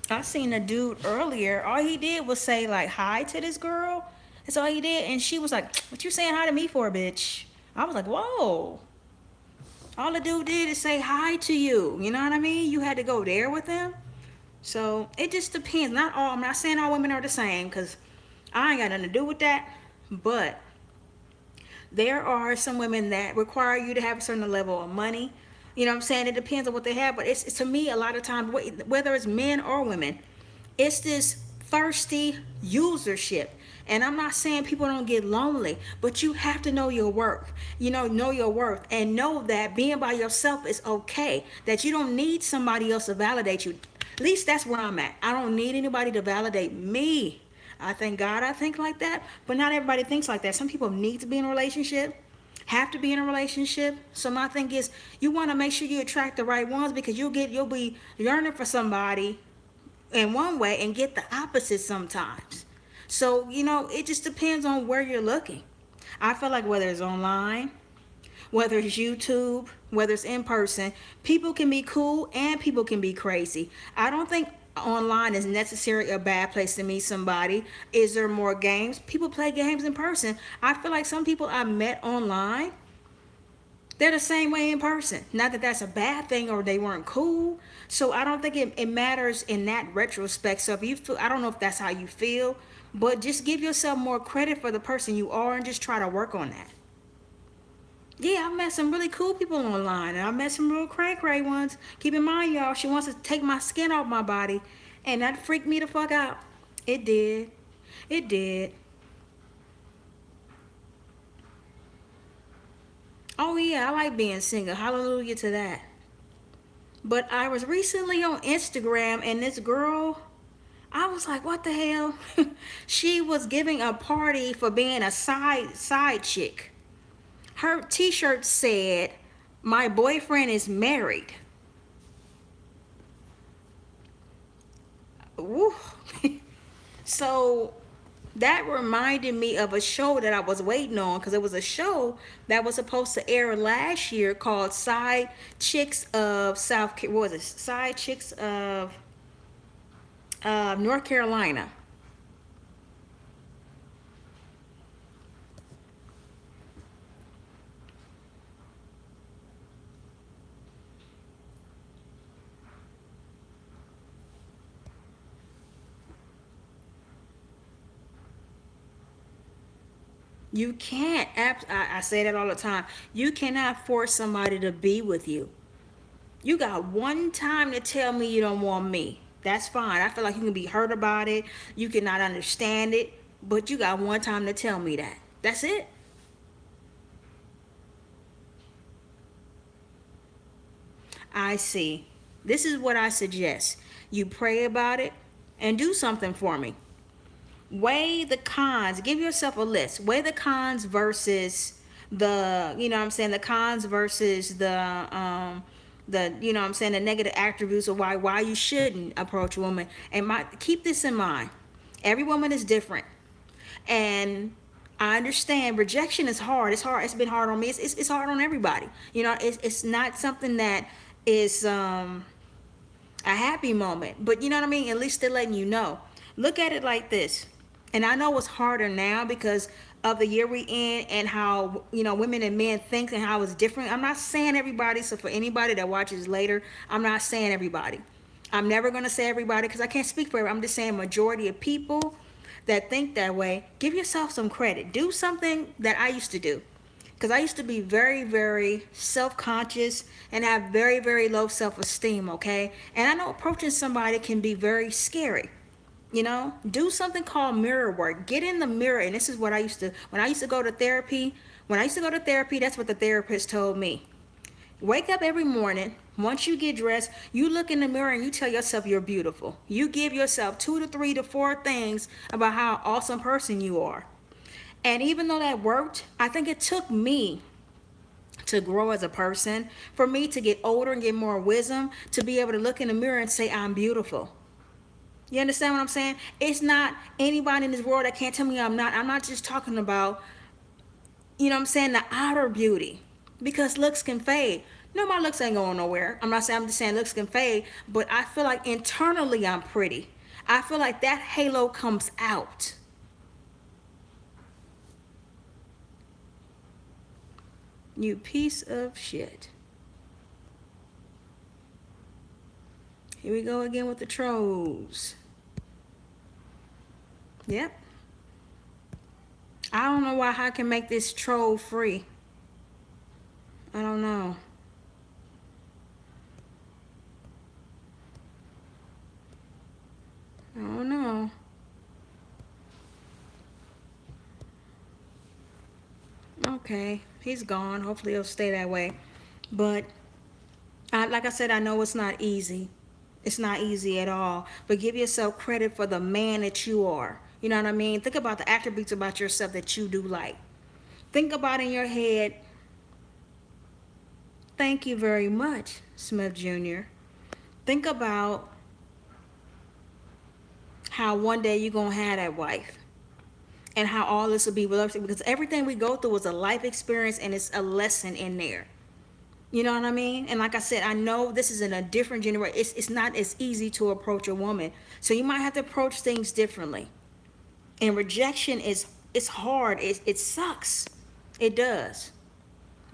I seen a dude earlier. All he did was say like hi to this girl. That's all he did. And she was like, "What you saying hi to me for, bitch?" I was like, "Whoa." All the dude did is say hi to you. You know what I mean? You had to go there with him. So it just depends. Not all. I'm not saying all women are the same because I ain't got nothing to do with that. But there are some women that require you to have a certain level of money. You know what I'm saying? It depends on what they have, but it's to me a lot of times, whether it's men or women, it's this thirsty usership. And I'm not saying people don't get lonely, but you have to know your worth. Know your worth and know that being by yourself is okay. That you don't need somebody else to validate you. At least that's where I'm at. I don't need anybody to validate me. I thank God I think like that, but not everybody thinks like that. Some people need to be in a relationship, have to be in a relationship. So my thing is, you want to make sure you attract the right ones, because you'll be yearning for somebody in one way and get the opposite sometimes. So it just depends on where you're looking. I feel like whether it's online, whether it's YouTube, whether it's in person, people can be cool and people can be crazy. I don't think online is necessarily a bad place to meet somebody. Is there more games? People play games in person. I feel like some people I met online, they're the same way in person. Not that that's a bad thing or they weren't cool. So I don't think it matters in that retrospect. So if you feel, I don't know if that's how you feel, but just give yourself more credit for the person you are and just try to work on that. Yeah, I met some really cool people online, and I met some real cray cray ones. Keep in mind, y'all, she wants to take my skin off my body, and that freaked me the fuck out. It did. It did. Oh yeah, I like being single. Hallelujah to that. But I was recently on Instagram, and this girl, I was like, what the hell? She was giving a party for being a side chick. Her T-shirt said, "My boyfriend is married." Woo. So that reminded me of a show that I was waiting on, because it was a show that was supposed to air last year called Side Chicks of what was it? Side Chicks of North Carolina. You can't. I say that all the time. You cannot force somebody to be with you. You got one time to tell me you don't want me. That's fine. I feel like you can be hurt about it. You cannot understand it, but you got one time to tell me that. That's it. I see. This is what I suggest. You pray about it and do something for me. Weigh the cons. Give yourself a list. Weigh the cons versus the cons versus the negative attributes of why you shouldn't approach a woman. And keep this in mind. Every woman is different. And I understand rejection is hard. It's hard. It's been hard on me. It's hard on everybody. It's not something that is a happy moment. But you know what I mean? At least they're letting you know. Look at it like this. And I know it's harder now because of the year we in and how, women and men think and how it's different. I'm not saying everybody. So for anybody that watches later, I'm not saying everybody. I'm never going to say everybody because I can't speak for everybody. I'm just saying majority of people that think that way. Give yourself some credit. Do something that I used to do, because I used to be very, very self-conscious and have very, very low self-esteem, okay? And I know approaching somebody can be very scary. Do something called mirror work. Get in the mirror. And this is what I used to, when I used to go to therapy, that's what the therapist told me. Wake up every morning. Once you get dressed, you look in the mirror and you tell yourself you're beautiful. You give yourself 2 to 3 to 4 things about how awesome person you are. And even though that worked, I think it took me to grow as a person, for me to get older and get more wisdom, to be able to look in the mirror and say, I'm beautiful. You understand what I'm saying? It's not anybody in this world that can't tell me I'm not. I'm not just talking about, the outer beauty. Because looks can fade. No, my looks ain't going nowhere. I'm just saying looks can fade, but I feel like internally I'm pretty. I feel like that halo comes out. You piece of shit. Here we go again with the trolls. Yep. I don't know why I can make this troll free. I don't know. I don't know. Okay, he's gone. Hopefully he'll stay that way. But like I said, I know it's not easy. It's not easy at all. But give yourself credit for the man that you are. You know what I mean? Think about the attributes about yourself that you do like. Think about in your head, thank you very much, Smith Jr. Think about how one day you're going to have that wife and how all this will be realistic, because everything we go through is a life experience and it's a lesson in there. You know what I mean? And like I said, I know this is in a different generation. It's not as easy to approach a woman. So you might have to approach things differently. And rejection is, it's hard. It sucks. It does.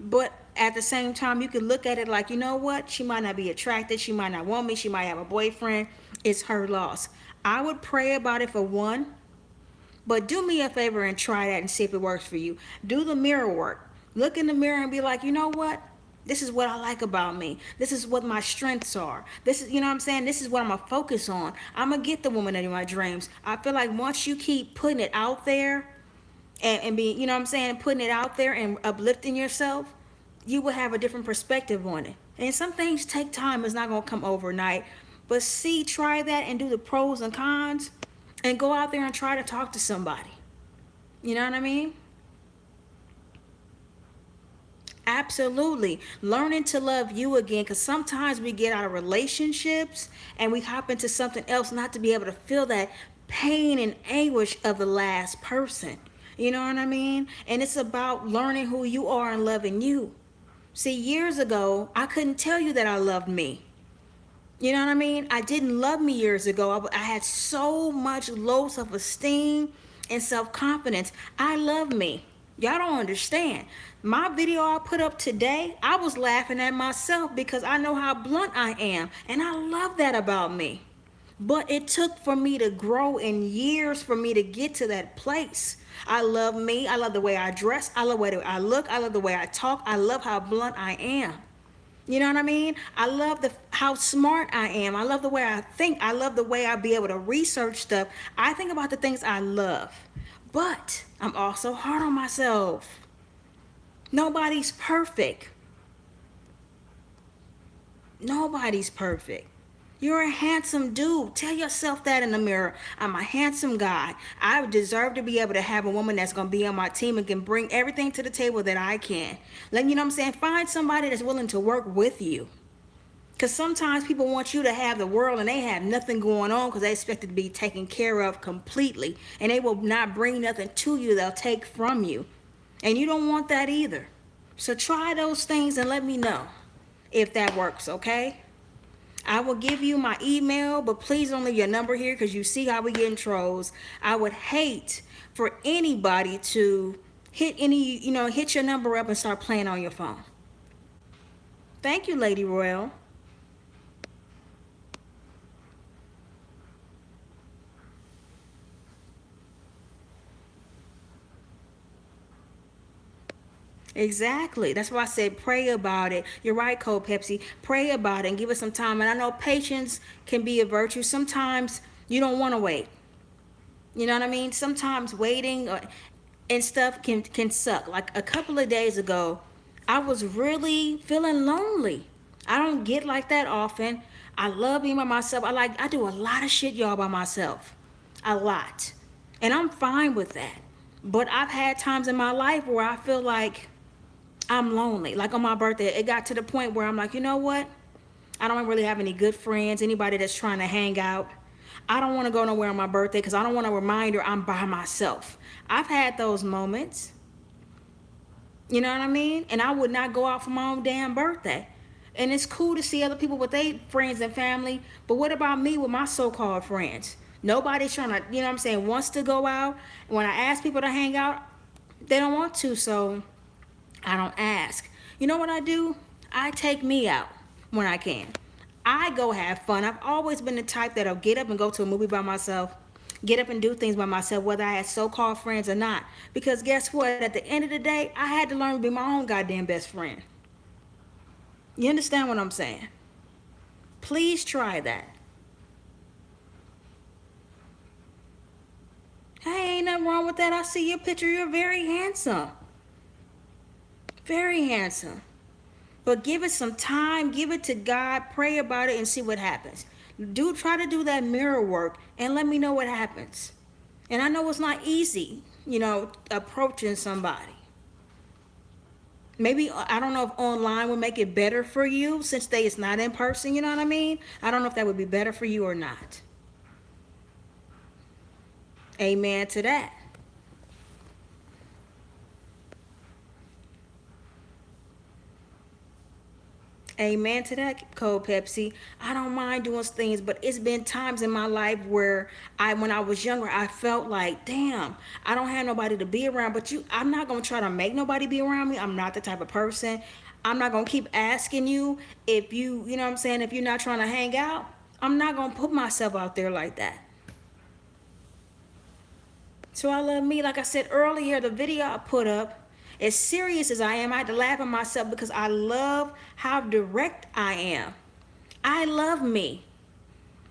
But at the same time, you can look at it like, you know what? She might not be attracted. She might not want me. She might have a boyfriend. It's her loss. I would pray about it for one, but do me a favor and try that and see if it works for you. Do the mirror work. Look in the mirror and be like, you know what? This is what I like about me. This is what my strengths are. This is, you know what I'm saying? This is what I'm going to focus on. I'm going to get the woman in my dreams. I feel like once you keep putting it out there and being, you know what I'm saying, putting it out there and uplifting yourself, you will have a different perspective on it. And some things take time. It's not going to come overnight. But see, try that and do the pros and cons and go out there and try to talk to somebody. You know what I mean? Absolutely. Learning to love you again, because sometimes we get out of relationships and we hop into something else not to be able to feel that pain and anguish of the last person. You know what I mean? And it's about learning who you are and loving you. See, years ago, I couldn't tell you that I loved me. You know what I mean? I didn't love me years ago. I had so much low self esteem and self confidence. I love me. Y'all don't understand. My video I put up today, I was laughing at myself because I know how blunt I am. And I love that about me. But it took for me to grow in years for me to get to that place. I love me. I love the way I dress. I love the way I look. I love the way I talk. I love how blunt I am. You know what I mean? I love how smart I am. I love the way I think. I love the way I be able to research stuff. I think about the things I love. But I'm also hard on myself. Nobody's perfect. Nobody's perfect. You're a handsome dude. Tell yourself that in the mirror. I'm a handsome guy. I deserve to be able to have a woman that's going to be on my team and can bring everything to the table that I can. Like, you know what I'm saying? Find somebody that's willing to work with you. Because sometimes people want you to have the world and they have nothing going on because they expect it to be taken care of completely. And they will not bring nothing to you. They'll take from you. And you don't want that either. So try those things and let me know if that works, okay? I will give you my email, but please don't leave your number here because you see how we get in trolls. I would hate for anybody to hit your number up and start playing on your phone. Thank you, Lady Royal. Exactly. That's why I said pray about it. You're right, Cold Pepsi. Pray about it and give it some time. And I know patience can be a virtue. Sometimes you don't want to wait. You know what I mean? Sometimes waiting and stuff can suck. Like a couple of days ago, I was really feeling lonely. I don't get like that often. I love being by myself. I do a lot of shit, y'all, by myself. A lot. And I'm fine with that. But I've had times in my life where I feel like I'm lonely. Like on my birthday, it got to the point where I'm like, you know what? I don't really have any good friends, anybody that's trying to hang out. I don't want to go nowhere on my birthday because I don't want a reminder I'm by myself. I've had those moments. You know what I mean? And I would not go out for my own damn birthday. And it's cool to see other people with their friends and family. But what about me with my so-called friends? Nobody's trying to, you know what I'm saying, wants to go out. When I ask people to hang out, they don't want to, so I don't ask. You know what I do? I take me out when I can. I go have fun. I've always been the type that'll get up and go to a movie by myself, get up and do things by myself, whether I had so-called friends or not. Because guess what? At the end of the day, I had to learn to be my own goddamn best friend. You understand what I'm saying? Please try that. Hey, ain't nothing wrong with that. I see your picture. You're very handsome. Very handsome. But give it some time, give it to God, pray about it, and see what happens. Try to do that mirror work and let me know what happens. And I know it's not easy, approaching somebody. Maybe I don't know if online would make it better for you since it's not in person, you know what I mean? I don't know if that would be better for you or not. Amen to that. Amen to that, Cold Pepsi. I don't mind doing things, but it's been times in my life where when I was younger, I felt like, damn, I don't have nobody to be around. But I'm not gonna try to make nobody be around me. I'm not the type of person. I'm not gonna keep asking you if you know what I'm saying. If you're not trying to hang out, I'm not gonna put myself out there like that. So I love me. Like I said earlier, the video I put up, as serious as I am, I had to laugh at myself because I love how direct I am. I love me.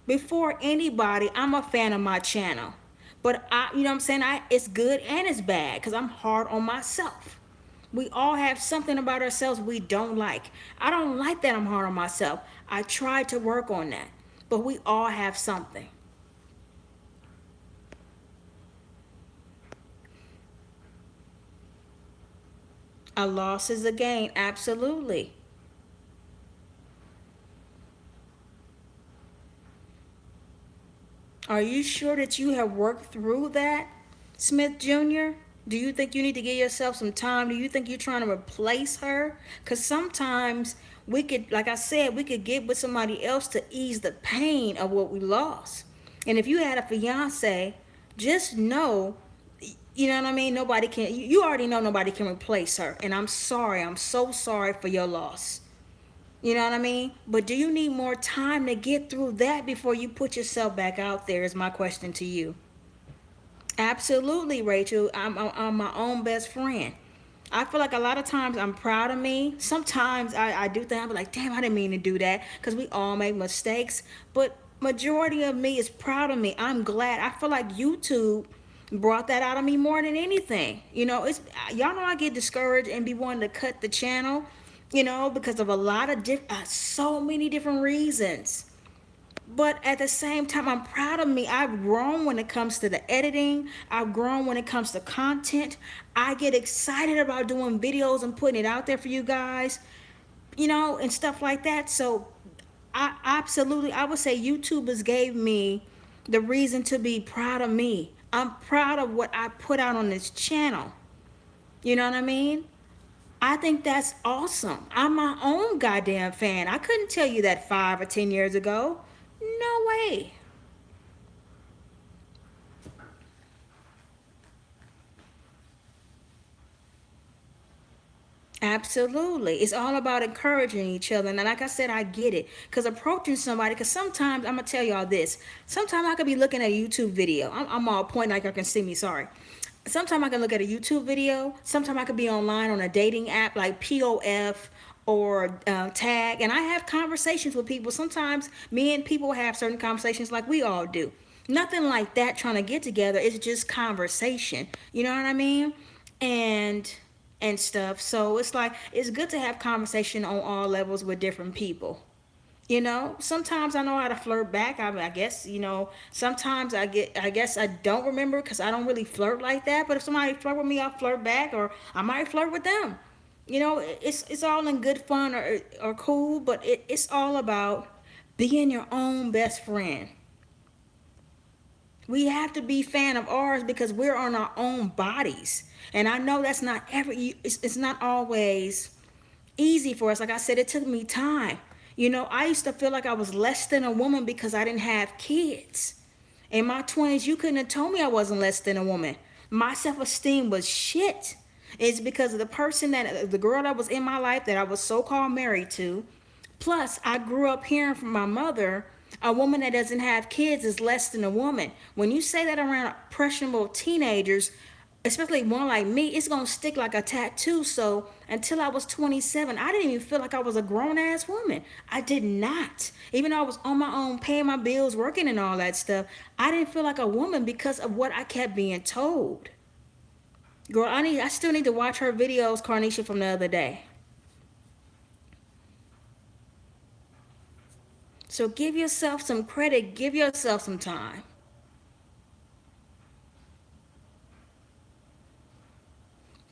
Before anybody, I'm a fan of my channel. But you know what I'm saying? It's good and it's bad because I'm hard on myself. We all have something about ourselves we don't like. I don't like that I'm hard on myself. I tried to work on that. But we all have something. A loss is a gain, absolutely. Are you sure that you have worked through that, Smith Jr.? Do you think you need to give yourself some time? Do you think you're trying to replace her? Because sometimes we could, like I said, we could get with somebody else to ease the pain of what we lost. And if you had a fiance, just know, you know what I mean? Nobody can, you already know nobody can replace her. And I'm sorry. I'm so sorry for your loss. You know what I mean? But do you need more time to get through that before you put yourself back out there? Is my question to you. Absolutely, Rachel. I'm my own best friend. I feel like a lot of times I'm proud of me. Sometimes I do things, I'm like, damn, I didn't mean to do that because we all make mistakes. But majority of me is proud of me. I'm glad. I feel like YouTube brought that out of me more than anything. It's y'all know I get discouraged and be wanting to cut the channel, because of a lot of so many different reasons. But at the same time, I'm proud of me. I've grown when it comes to the editing. I've grown when it comes to content. I get excited about doing videos and putting it out there for you guys, and stuff like that. So I would say YouTubers gave me the reason to be proud of me. I'm proud of what I put out on this channel. You know what I mean? I think that's awesome. I'm my own goddamn fan. I couldn't tell you that 5 or 10 years ago. No way. Absolutely. It's all about encouraging each other. And like I said, I get it. Because approaching somebody, because sometimes, I'm going to tell y'all this. Sometimes I could be looking at a YouTube video. I'm all pointing like I can see me, sorry. Sometimes I can look at a YouTube video. Sometimes I could be online on a dating app like POF or Tag. And I have conversations with people. Sometimes me and people have certain conversations like we all do. Nothing like that trying to get together. It's just conversation. You know what I mean? And stuff. So it's like it's good to have conversation on all levels with different people. Sometimes I know how to flirt back. I guess, sometimes I guess I don't remember because I don't really flirt like that. But if somebody flirt with me, I'll flirt back or I might flirt with them. It's all in good fun or cool, but it's all about being your own best friend. We have to be fan of ours because we're on our own bodies. And I know that's not it's not always easy for us. Like I said, it took me time. I used to feel like I was less than a woman because I didn't have kids. In my 20s, you couldn't have told me I wasn't less than a woman. My self-esteem was shit. It's because of the girl that was in my life that I was so-called married to. Plus, I grew up hearing from my mother A woman that doesn't have kids is less than a woman. When you say that around impressionable teenagers, especially one like me, it's gonna stick like a tattoo. So until I was 27, I didn't even feel like I was a grown ass woman. I did not. Even though I was on my own, paying my bills, working and all that stuff, I didn't feel like a woman because of what I kept being told. Girl, I still need to watch her videos, Carnisha, from the other day. So give yourself some credit, give yourself some time.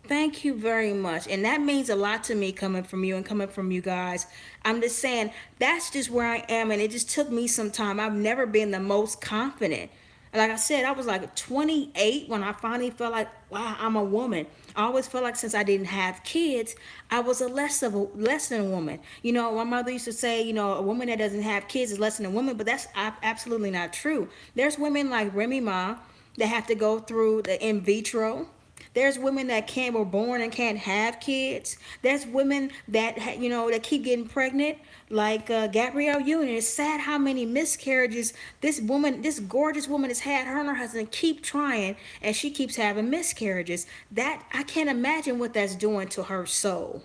Thank you very much. And that means a lot to me coming from you and coming from you guys. I'm just saying that's just where I am, and it just took me some time. I've never been the most confident. Like I said, I was like 28 when I finally felt like, wow, I'm a woman. I always felt like since I didn't have kids, I was less than a woman. You know, my mother used to say, you know, a woman that doesn't have kids is less than a woman, but that's absolutely not true. There's women like Remy Ma that have to go through the in vitro. There's women that can't were born and can't have kids. There's women that you know that keep getting pregnant, like Gabrielle Union. It's sad how many miscarriages this woman, this gorgeous woman, has had. Her and her husband keep trying, and she keeps having miscarriages. That I can't imagine what that's doing to her soul.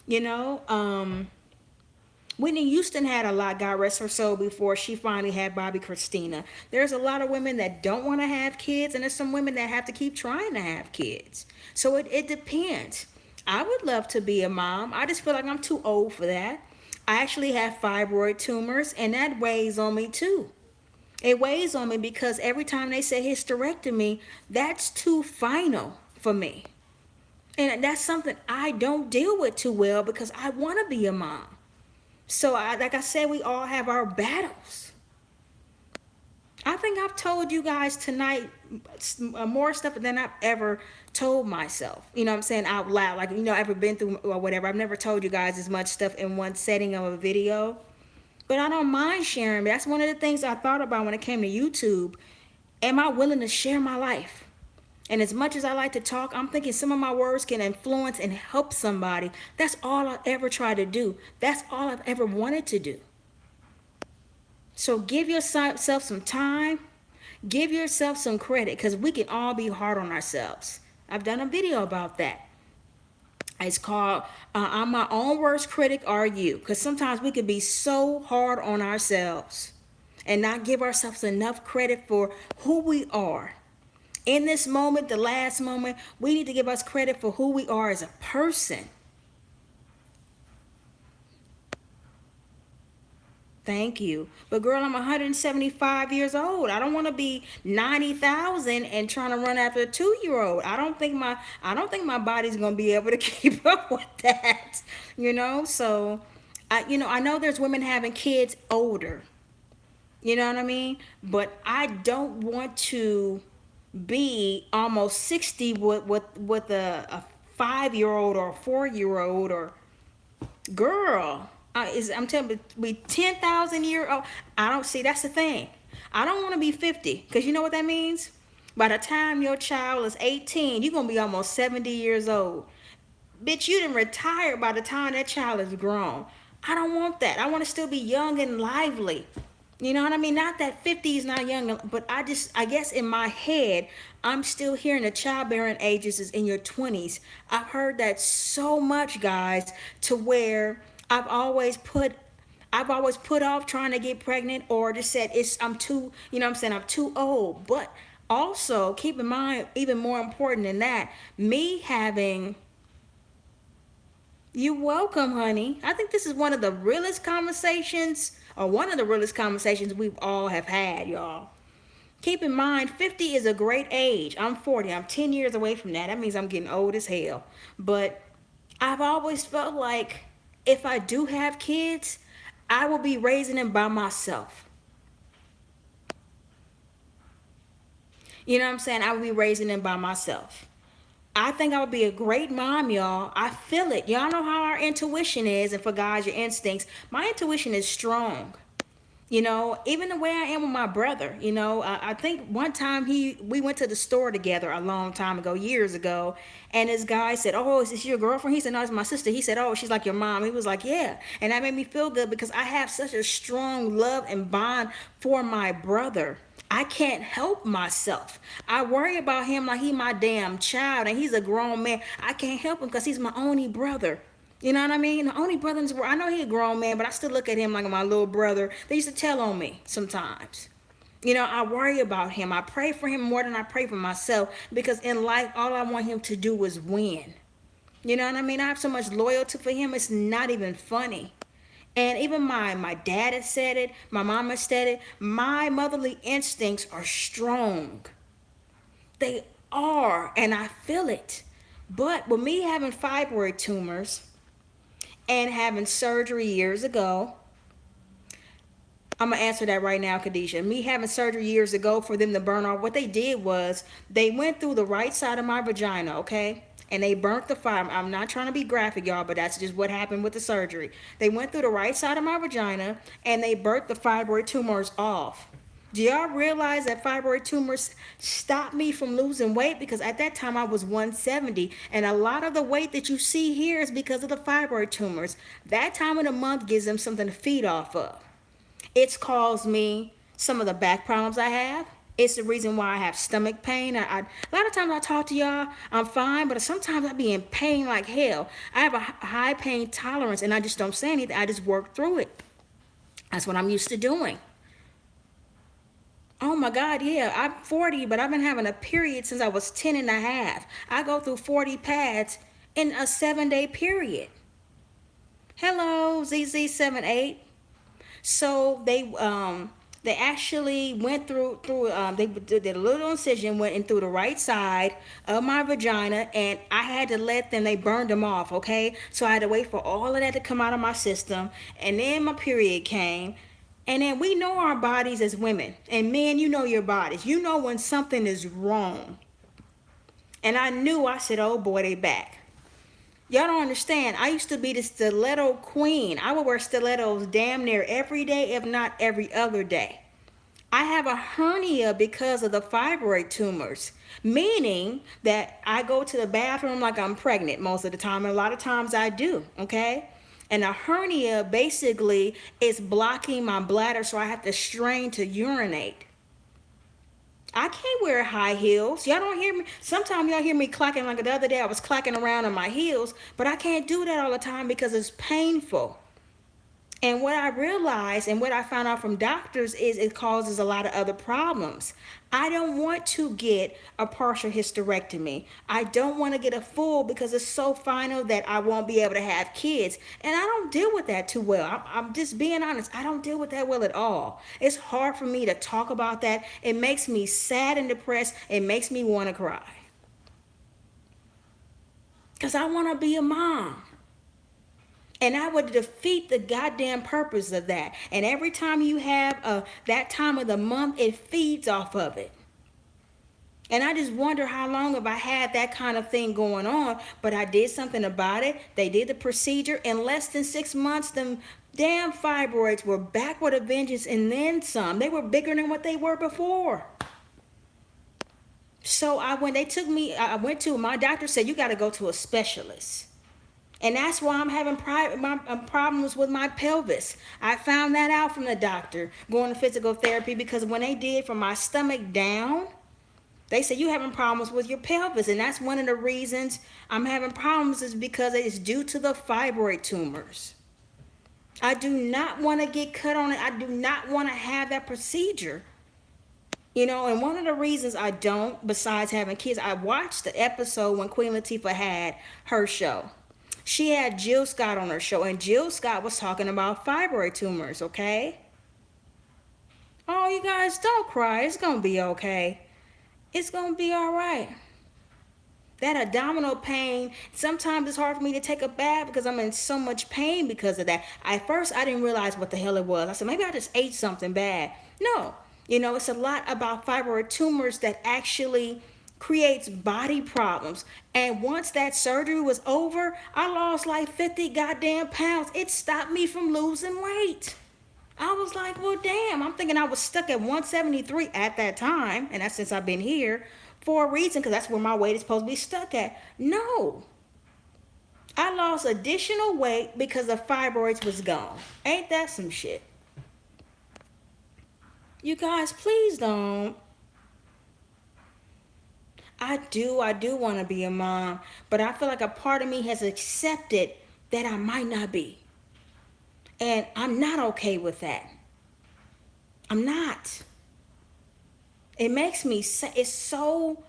You know, Whitney Houston had a lot, God rest her soul, before she finally had Bobby Christina. There's a lot of women that don't want to have kids, and there's some women that have to keep trying to have kids. So it depends. I would love to be a mom. I just feel like I'm too old for that. I actually have fibroid tumors, and that weighs on me too. It weighs on me because every time they say hysterectomy, that's too final for me. And that's something I don't deal with too well because I want to be a mom. So, like I said, we all have our battles. I think I've told you guys tonight more stuff than I've ever told myself. You know what I'm saying, out loud. Like, you know, ever been through or whatever. I've never told you guys as much stuff in one setting of a video. But I don't mind sharing. That's one of the things I thought about when it came to YouTube. Am I willing to share my life? And as much as I like to talk, I'm thinking some of my words can influence and help somebody. That's all I ever tried to do. That's all I've ever wanted to do. So give yourself some time. Give yourself some credit because we can all be hard on ourselves. I've done a video about that. It's called I'm My Own Worst Critic, Are You? Because sometimes we can be so hard on ourselves and not give ourselves enough credit for who we are. In this moment, the last moment, we need to give us credit for who we are as a person. Thank you. But girl, I'm 175 years old. I don't want to be 90,000 and trying to run after a 2-year old. I don't think my body's going to be able to keep up with that. You know? So, I know there's women having kids older. You know what I mean? But I don't want to be almost 60 with a 5-year old or a 4-year old or girl. I'm telling you, be 10,000 year old. I don't see. That's the thing. I don't want to be 50 because you know what that means. By the time your child is 18, you're gonna be almost 70 years old. Bitch, you didn't retire by the time that child is grown. I don't want that. I want to still be young and lively. You know what I mean? Not that 50 is not young, but I guess in my head, I'm still hearing the childbearing ages is in your 20s. I've heard that so much, guys, to where I've always put off trying to get pregnant or just said I'm too, you know what I'm saying, I'm too old. But also keep in mind, even more important than that, me having you welcome, honey. I think this is one of the realest conversations, or one of the realest conversations we've all have had, y'all. Keep in mind, 50 is a great age. I'm 40. I'm 10 years away from that. That means I'm getting old as hell. But I've always felt like if I do have kids, I will be raising them by myself. You know what I'm saying? I will be raising them by myself. I think I would be a great mom, y'all. I feel it. Y'all know how our intuition is, and for guys, your instincts. My intuition is strong. You know, even the way I am with my brother, you know, I think one time we went to the store together a long time ago, years ago, and this guy said, "Oh, is this your girlfriend?" He said, "No, it's my sister." He said, "Oh, she's like your mom." He was like, "Yeah," and that made me feel good because I have such a strong love and bond for my brother. I can't help myself. I worry about him like he my damn child, and he's a grown man. I can't help him because he's my only brother. You know what I mean? The only brother in this world. I know he's a grown man, but I still look at him like my little brother. They used to tell on me sometimes. You know, I worry about him. I pray for him more than I pray for myself because in life, all I want him to do is win. You know what I mean? I have so much loyalty for him, it's not even funny. And even my dad has said it, my mom has said it. My motherly instincts are strong. They are, and I feel it. But with me having fibroid tumors, and having surgery years ago. I'm gonna answer that right now, Khadijah. Me having surgery years ago for them to burn off, what they did was they went through the right side of my vagina, okay? And they burnt the fibroid. I'm not trying to be graphic, y'all, but that's just what happened with the surgery. They went through the right side of my vagina and they burnt the fibroid tumors off. Do y'all realize that fibroid tumors stopped me from losing weight? Because at that time I was 170, and a lot of the weight that you see here is because of the fibroid tumors. That time of the month gives them something to feed off of. It's caused me some of the back problems I have. It's the reason why I have stomach pain. A lot of times I talk to y'all, I'm fine, but sometimes I be in pain like hell. I have a high pain tolerance, and I just don't say anything. I just work through it. That's what I'm used to doing. Oh my God, yeah. I'm 40, but I've been having a period since I was 10 and a half. I go through 40 pads in a 7-day period. Hello, ZZ78. So they actually went through they did a little incision, went in through the right side of my vagina, and I had to let them, they burned them off, okay? So I had to wait for all of that to come out of my system, and then my period came. And then we know our bodies as women, and men, you know your bodies. You know when something is wrong. And I knew, I said, oh boy, they back. Y'all don't understand. I used to be the stiletto queen. I would wear stilettos damn near every day, if not every other day. I have a hernia because of the fibroid tumors, meaning that I go to the bathroom like I'm pregnant most of the time, and a lot of times I do, okay? And a hernia basically is blocking my bladder, so I have to strain to urinate. I can't wear high heels. Y'all don't hear me. Sometimes y'all hear me clacking, like the other day I was clacking around in my heels, but I can't do that all the time because it's painful. And what I realized and what I found out from doctors is it causes a lot of other problems. I don't want to get a partial hysterectomy. I don't want to get a full because it's so final that I won't be able to have kids. And I don't deal with that too well. I'm just being honest. I don't deal with that well at all. It's hard for me to talk about that. It makes me sad and depressed. It makes me want to cry. Because I want to be a mom. And I would defeat the goddamn purpose of that. And every time you have that time of the month, it feeds off of it. And I just wonder how long have I had that kind of thing going on. But I did something about it. They did the procedure. In less than 6 months, them damn fibroids were back with a vengeance and then some. They were bigger than what they were before. So when they took me, I went to, my doctor said, you got to go to a specialist. And that's why I'm having problems with my pelvis. I found that out from the doctor going to physical therapy because when they did from my stomach down, they said you're having problems with your pelvis. And that's one of the reasons I'm having problems is because it's due to the fibroid tumors. I do not want to get cut on it. I do not want to have that procedure. You know, and one of the reasons I don't, besides having kids, I watched the episode when Queen Latifah had her show. She had Jill Scott on her show, and Jill Scott was talking about fibroid tumors, okay? Oh, you guys, don't cry. It's going to be okay. It's going to be all right. That abdominal pain, sometimes it's hard for me to take a bath because I'm in so much pain because of that. At first, I didn't realize what the hell it was. I said, maybe I just ate something bad. No, you know, it's a lot about fibroid tumors that actually creates body problems. And once that surgery was over, I lost like 50 goddamn pounds. It stopped me from losing weight. I was like, well, damn. I'm thinking I was stuck at 173 at that time, and that's since I've been here for a reason, because that's where my weight is supposed to be stuck at. No, I lost additional weight because the fibroids was gone. Ain't that some shit? You guys, please don't. I do want to be a mom, but I feel like a part of me has accepted that I might not be. And I'm not okay with that. I'm not. It makes me, it's so,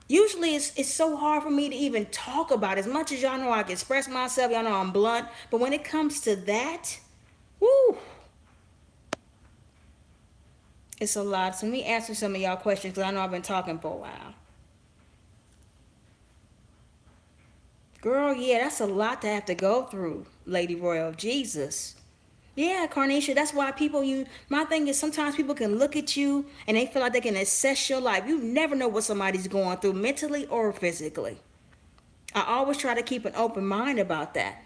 usually it's so hard for me to even talk about it. As much as y'all know I can express myself, y'all know I'm blunt, but when it comes to that, whoo, it's a lot. So let me answer some of y'all questions because I know I've been talking for a while. Girl, yeah, that's a lot to have to go through, Lady Royal. Jesus. Yeah, Carnation, that's why people, my thing is sometimes people can look at you and they feel like they can assess your life. You never know what somebody's going through mentally or physically. I always try to keep an open mind about that.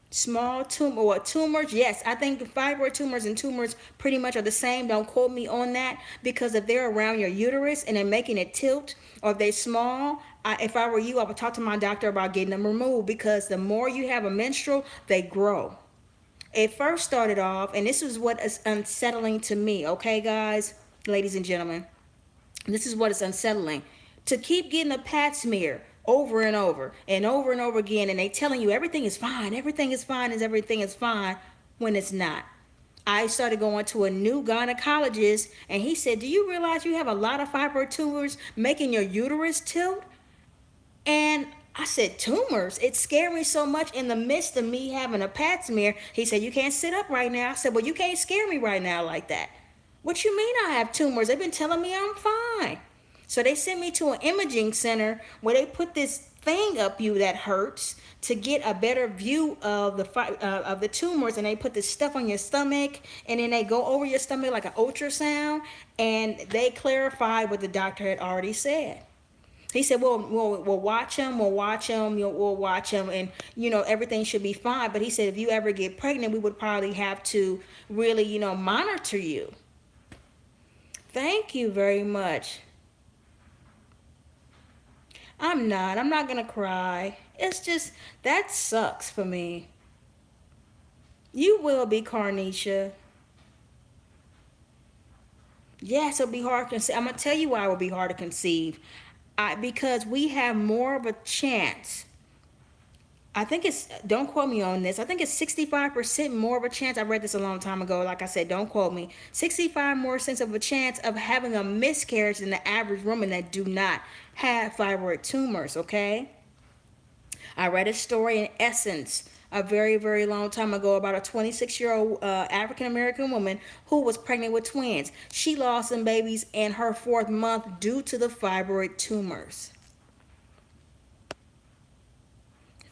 Small tumor or tumors, yes, I think fibroid tumors and tumors pretty much are the same. Don't quote me on that, because if they're around your uterus and they're making it tilt, or if they're small, if I were you, I would talk to my doctor about getting them removed, because the more you have a menstrual, they grow. It first started off, and this is what is unsettling to me, okay, guys, ladies and gentlemen, this is what is unsettling. To keep getting a pap smear over and over and over and over again, and they telling you everything is fine, everything is fine, and everything is fine when it's not. I started going to a new gynecologist, and he said, "Do you realize you have a lot of fibroid tumors making your uterus tilt?" And I said, "Tumors?" It scared me so much in the midst of me having a pap smear. He said, "You can't sit up right now." I said, "Well, you can't scare me right now like that." "What you mean I have tumors? They've been telling me I'm fine." So they sent me to an imaging center where they put this thing up you that hurts to get a better view of the tumors, and they put this stuff on your stomach, and then they go over your stomach like an ultrasound, and they clarify what the doctor had already said. He said, "Well, we'll watch him. We'll watch him. We'll watch him, and everything should be fine." But he said, "If you ever get pregnant, we would probably have to really, monitor you." Thank you very much. I'm not. I'm not gonna cry. It's just that sucks for me. You will be, Carnisha. Yes, it'll be hard to conceive. I'm gonna tell you why it will be hard to conceive. Because we have more of a chance. I think it's, don't quote me on this, I think it's 65% more of a chance. I read this a long time ago. Like I said, don't quote me. 65 more cents of a chance of having a miscarriage than the average woman that do not have fibroid tumors, okay? I read a story in Essence a very, very long time ago about a 26-year-old African American woman who was pregnant with twins. She lost some babies in her fourth month due to the fibroid tumors.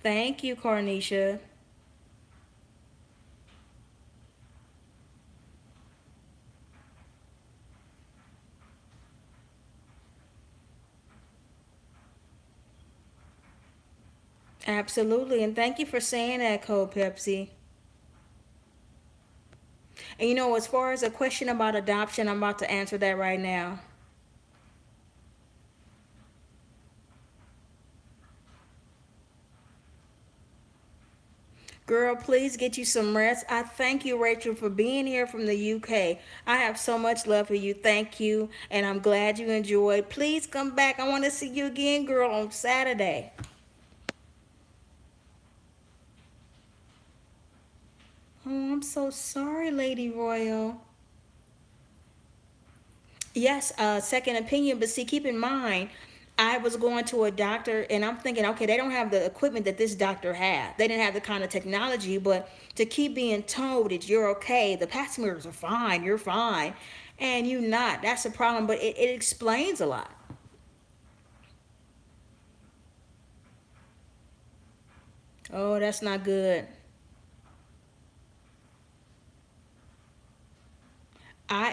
Thank you, Carnisha. Absolutely. And thank you for saying that, Cold Pepsi. And as far as a question about adoption, I'm about to answer that right now. Girl, please get you some rest. I thank you, Rachel, for being here from the UK. I have so much love for you. Thank you. And I'm glad you enjoyed. Please come back. I want to see you again, girl, on Saturday. Oh, I'm so sorry, Lady Royal. Yes, second opinion, but see, keep in mind, I was going to a doctor and I'm thinking, okay, they don't have the equipment that this doctor had. They didn't have the kind of technology, but to keep being told that you're okay, the pap smears are fine, you're fine, and you not. That's a problem, but it explains a lot. Oh, that's not good.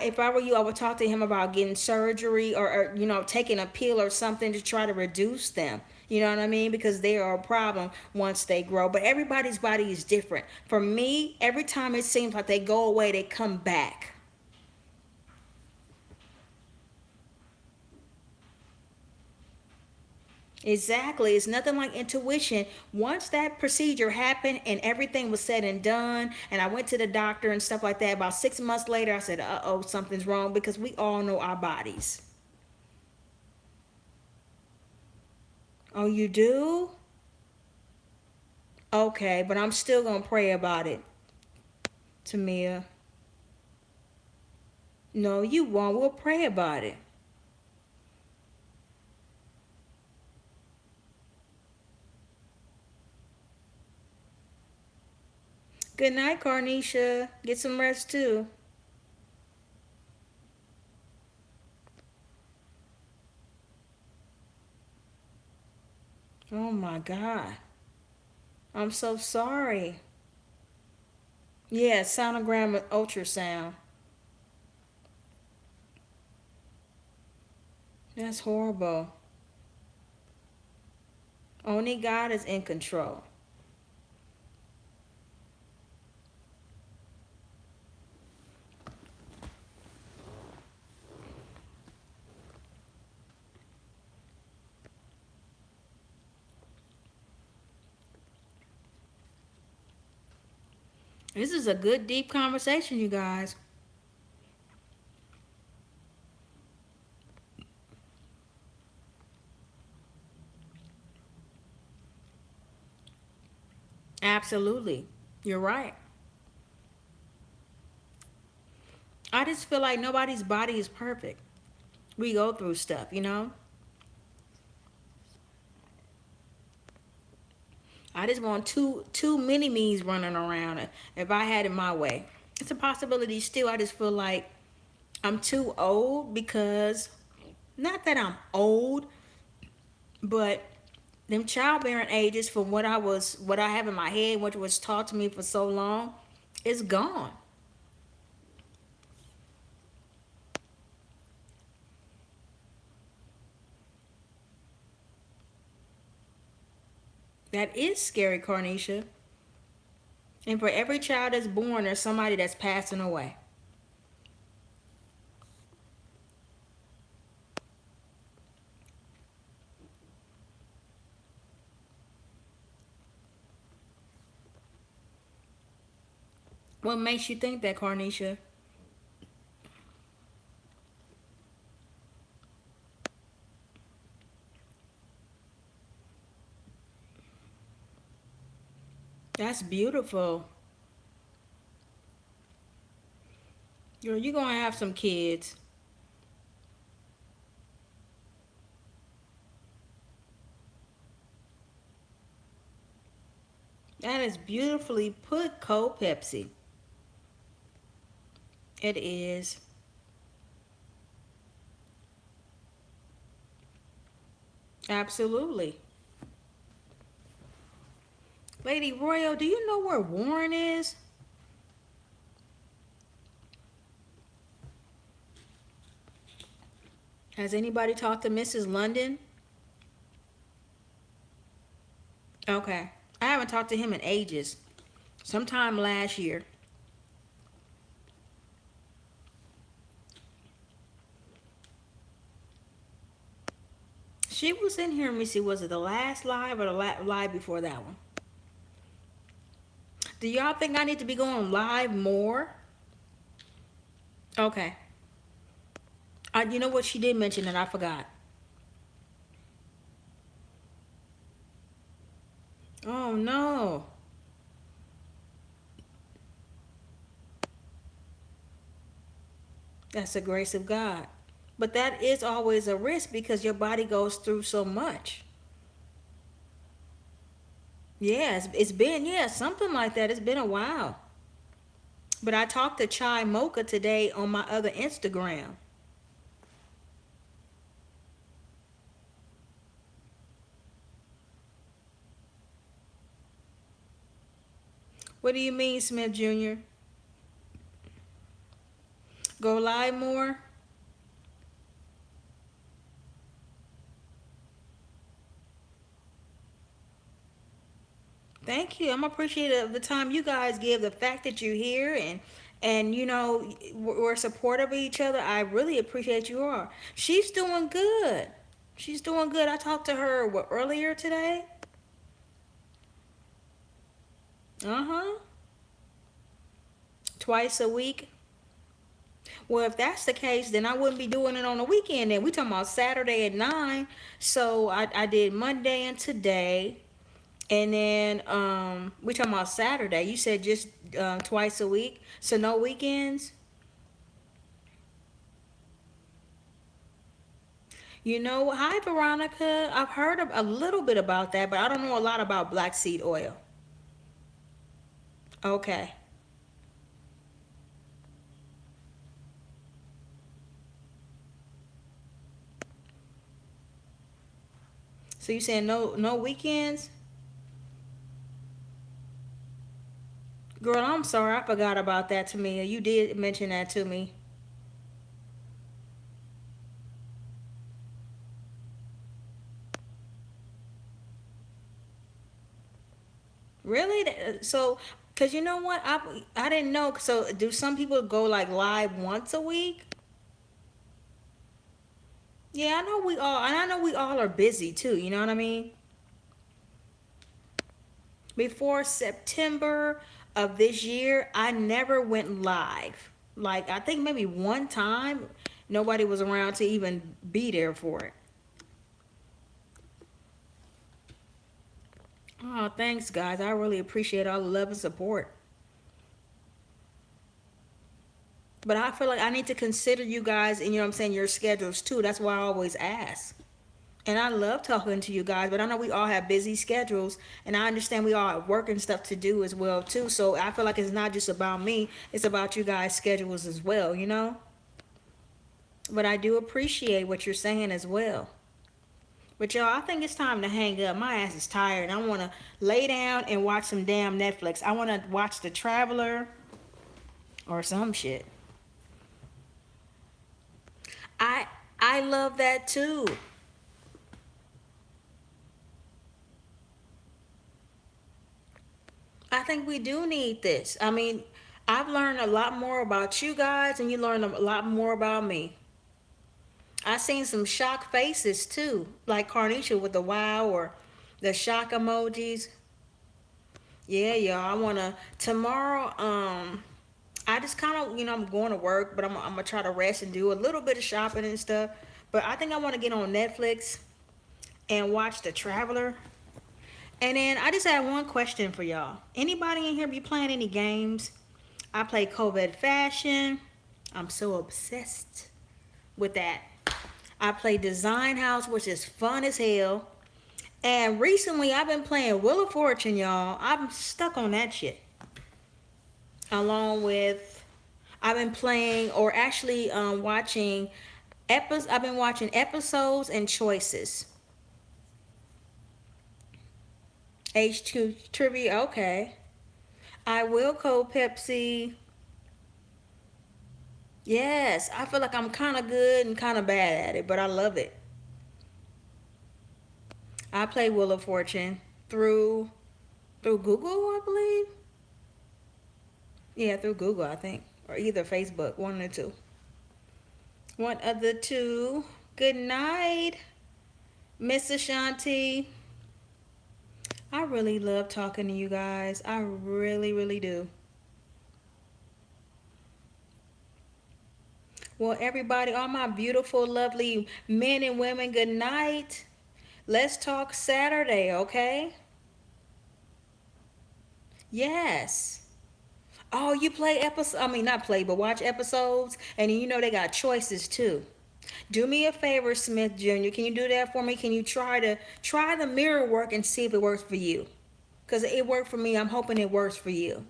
If I were you, I would talk to him about getting surgery, or taking a pill or something to try to reduce them. You know what I mean? Because they are a problem once they grow. But everybody's body is different. For me, every time it seems like they go away, they come back. Exactly. It's nothing like intuition. Once that procedure happened and everything was said and done, and I went to the doctor and stuff like that, about 6 months later, I said, uh-oh, something's wrong, because we all know our bodies. Oh, you do? Okay, but I'm still going to pray about it, Tamia. No, you won't. We'll pray about it. Good night, Carnisha. Get some rest, too. Oh, my God. I'm so sorry. Yeah, sonogram with ultrasound. That's horrible. Only God is in control. This is a good, deep conversation, you guys. Absolutely. You're right. I just feel like nobody's body is perfect. We go through stuff, you know? I just want two mini me's running around if I had it my way. It's a possibility still. I just feel like I'm too old, because not that I'm old, but them childbearing ages, from what I have in my head, what was taught to me for so long, is gone. That is scary, Carnisha. And for every child that's born, there's somebody that's passing away. What makes you think that, Carnisha? That's beautiful. You're gonna have some kids. That is beautifully put, Cold Pepsi. It is. Absolutely. Lady Royal, do you know where Warren is? Has anybody talked to Mrs. London? Okay. I haven't talked to him in ages. Sometime last year. She was in here. Let me see. Was it the last live or the live before that one? Do y'all think I need to be going live more? Okay. You know what? She did mention that. I forgot. Oh, no. That's the grace of God. But that is always a risk, because your body goes through so much. Yeah, it's been, yeah, something like that. It's been a while. But I talked to Chai Mocha today on my other Instagram. What do you mean, Smith Jr.? Go live more? thank you. I'm appreciative of the time you guys give, the fact that you're here and you know we're supportive of each other. I really appreciate you are. She's doing good. She's doing good. I talked to her earlier today. Uh-huh. Twice a week. Well, if that's the case, then I wouldn't be doing it on the weekend. Then we talking about Saturday at 9. So I did Monday and today. And then we talking about Saturday. You said just twice a week, so no weekends. You know, hi Veronica. I've heard a little bit about that, but I don't know a lot about black seed oil. Okay. So you saying no weekends? Girl, I'm sorry. I forgot about that, Tamia. You did mention that to me. Really? So, cause you know what? I didn't know. So, do some people go like live once a week? Yeah, I know we all, and I know we all are busy too. You know what I mean? Before September of this year, I never went live. Like I think maybe one time, nobody was around to even be there for it. Oh, thanks, guys. I really appreciate all the love and support. But I feel like I need to consider you guys and you know what I'm saying, your schedules too. That's why I always ask. And I love talking to you guys, but I know we all have busy schedules, and I understand we all have work and stuff to do as well too. So I feel like it's not just about me; it's about you guys' schedules as well, you know. But I do appreciate what you're saying as well. But y'all, I think it's time to hang up. My ass is tired. I want to lay down and watch some damn Netflix. I want to watch The Traveler or some shit. I I love that too. I think we do need this. I mean, I've learned a lot more about you guys, and you learned a lot more about me. I seen some shocked faces too, like Carnisha with the wow or the shock emojis. Yeah, y'all. I wanna tomorrow. I just kind of, you know, I'm going to work, but I'm gonna try to rest and do a little bit of shopping and stuff. But I think I want to get on Netflix and watch The Traveler. And then I just had one question for y'all. Anybody in here be playing any games? I play COVID Fashion. I'm so obsessed with that. I play Design House, which is fun as hell. And recently I've been playing Wheel of Fortune, y'all. I'm stuck on that shit. Along with I've been playing or actually watching episodes. I've been watching episodes and choices. H2 trivia, okay. I will code Pepsi. Yes, I feel like I'm kind of good and kind of bad at it, but I love it. I play Wheel of Fortune through Google, I believe. Yeah, through Google, I think, or either Facebook, one of the two. One of the two. Good night, Miss Ashanti. I really love talking to you guys. I really, really do. Well, everybody, all my beautiful, lovely men and women, good night. Let's talk Saturday, okay? Yes. Oh, you play episodes? I mean, not play, but watch episodes, and you know they got choices too. Do me a favor, Smith Jr. Can you do that for me? Can you try the mirror work and see if it works for you? Cause it worked for me. I'm hoping it works for you.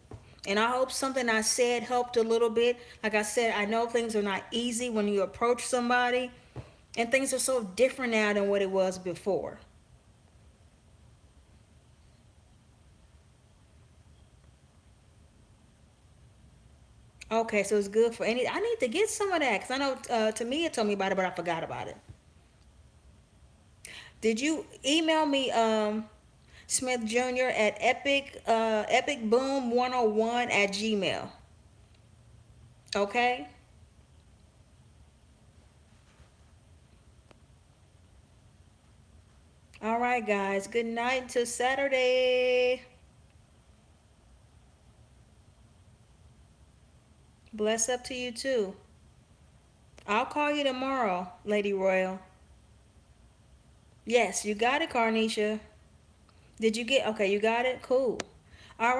And I hope something I said helped a little bit. Like I said, I know things are not easy when you approach somebody, and things are so different now than what it was before. Okay, so it's good for any. I need to get some of that because I know Tamia told me about it, but I forgot about it. Did you email me Smith Jr. at epicboom101 at Gmail. Okay? All right, guys. Good night until Saturday. Bless up to you too. I'll call you tomorrow, Lady Royal. Yes, you got it, Carnisha. Did you get? Okay, you got it? Cool. All right.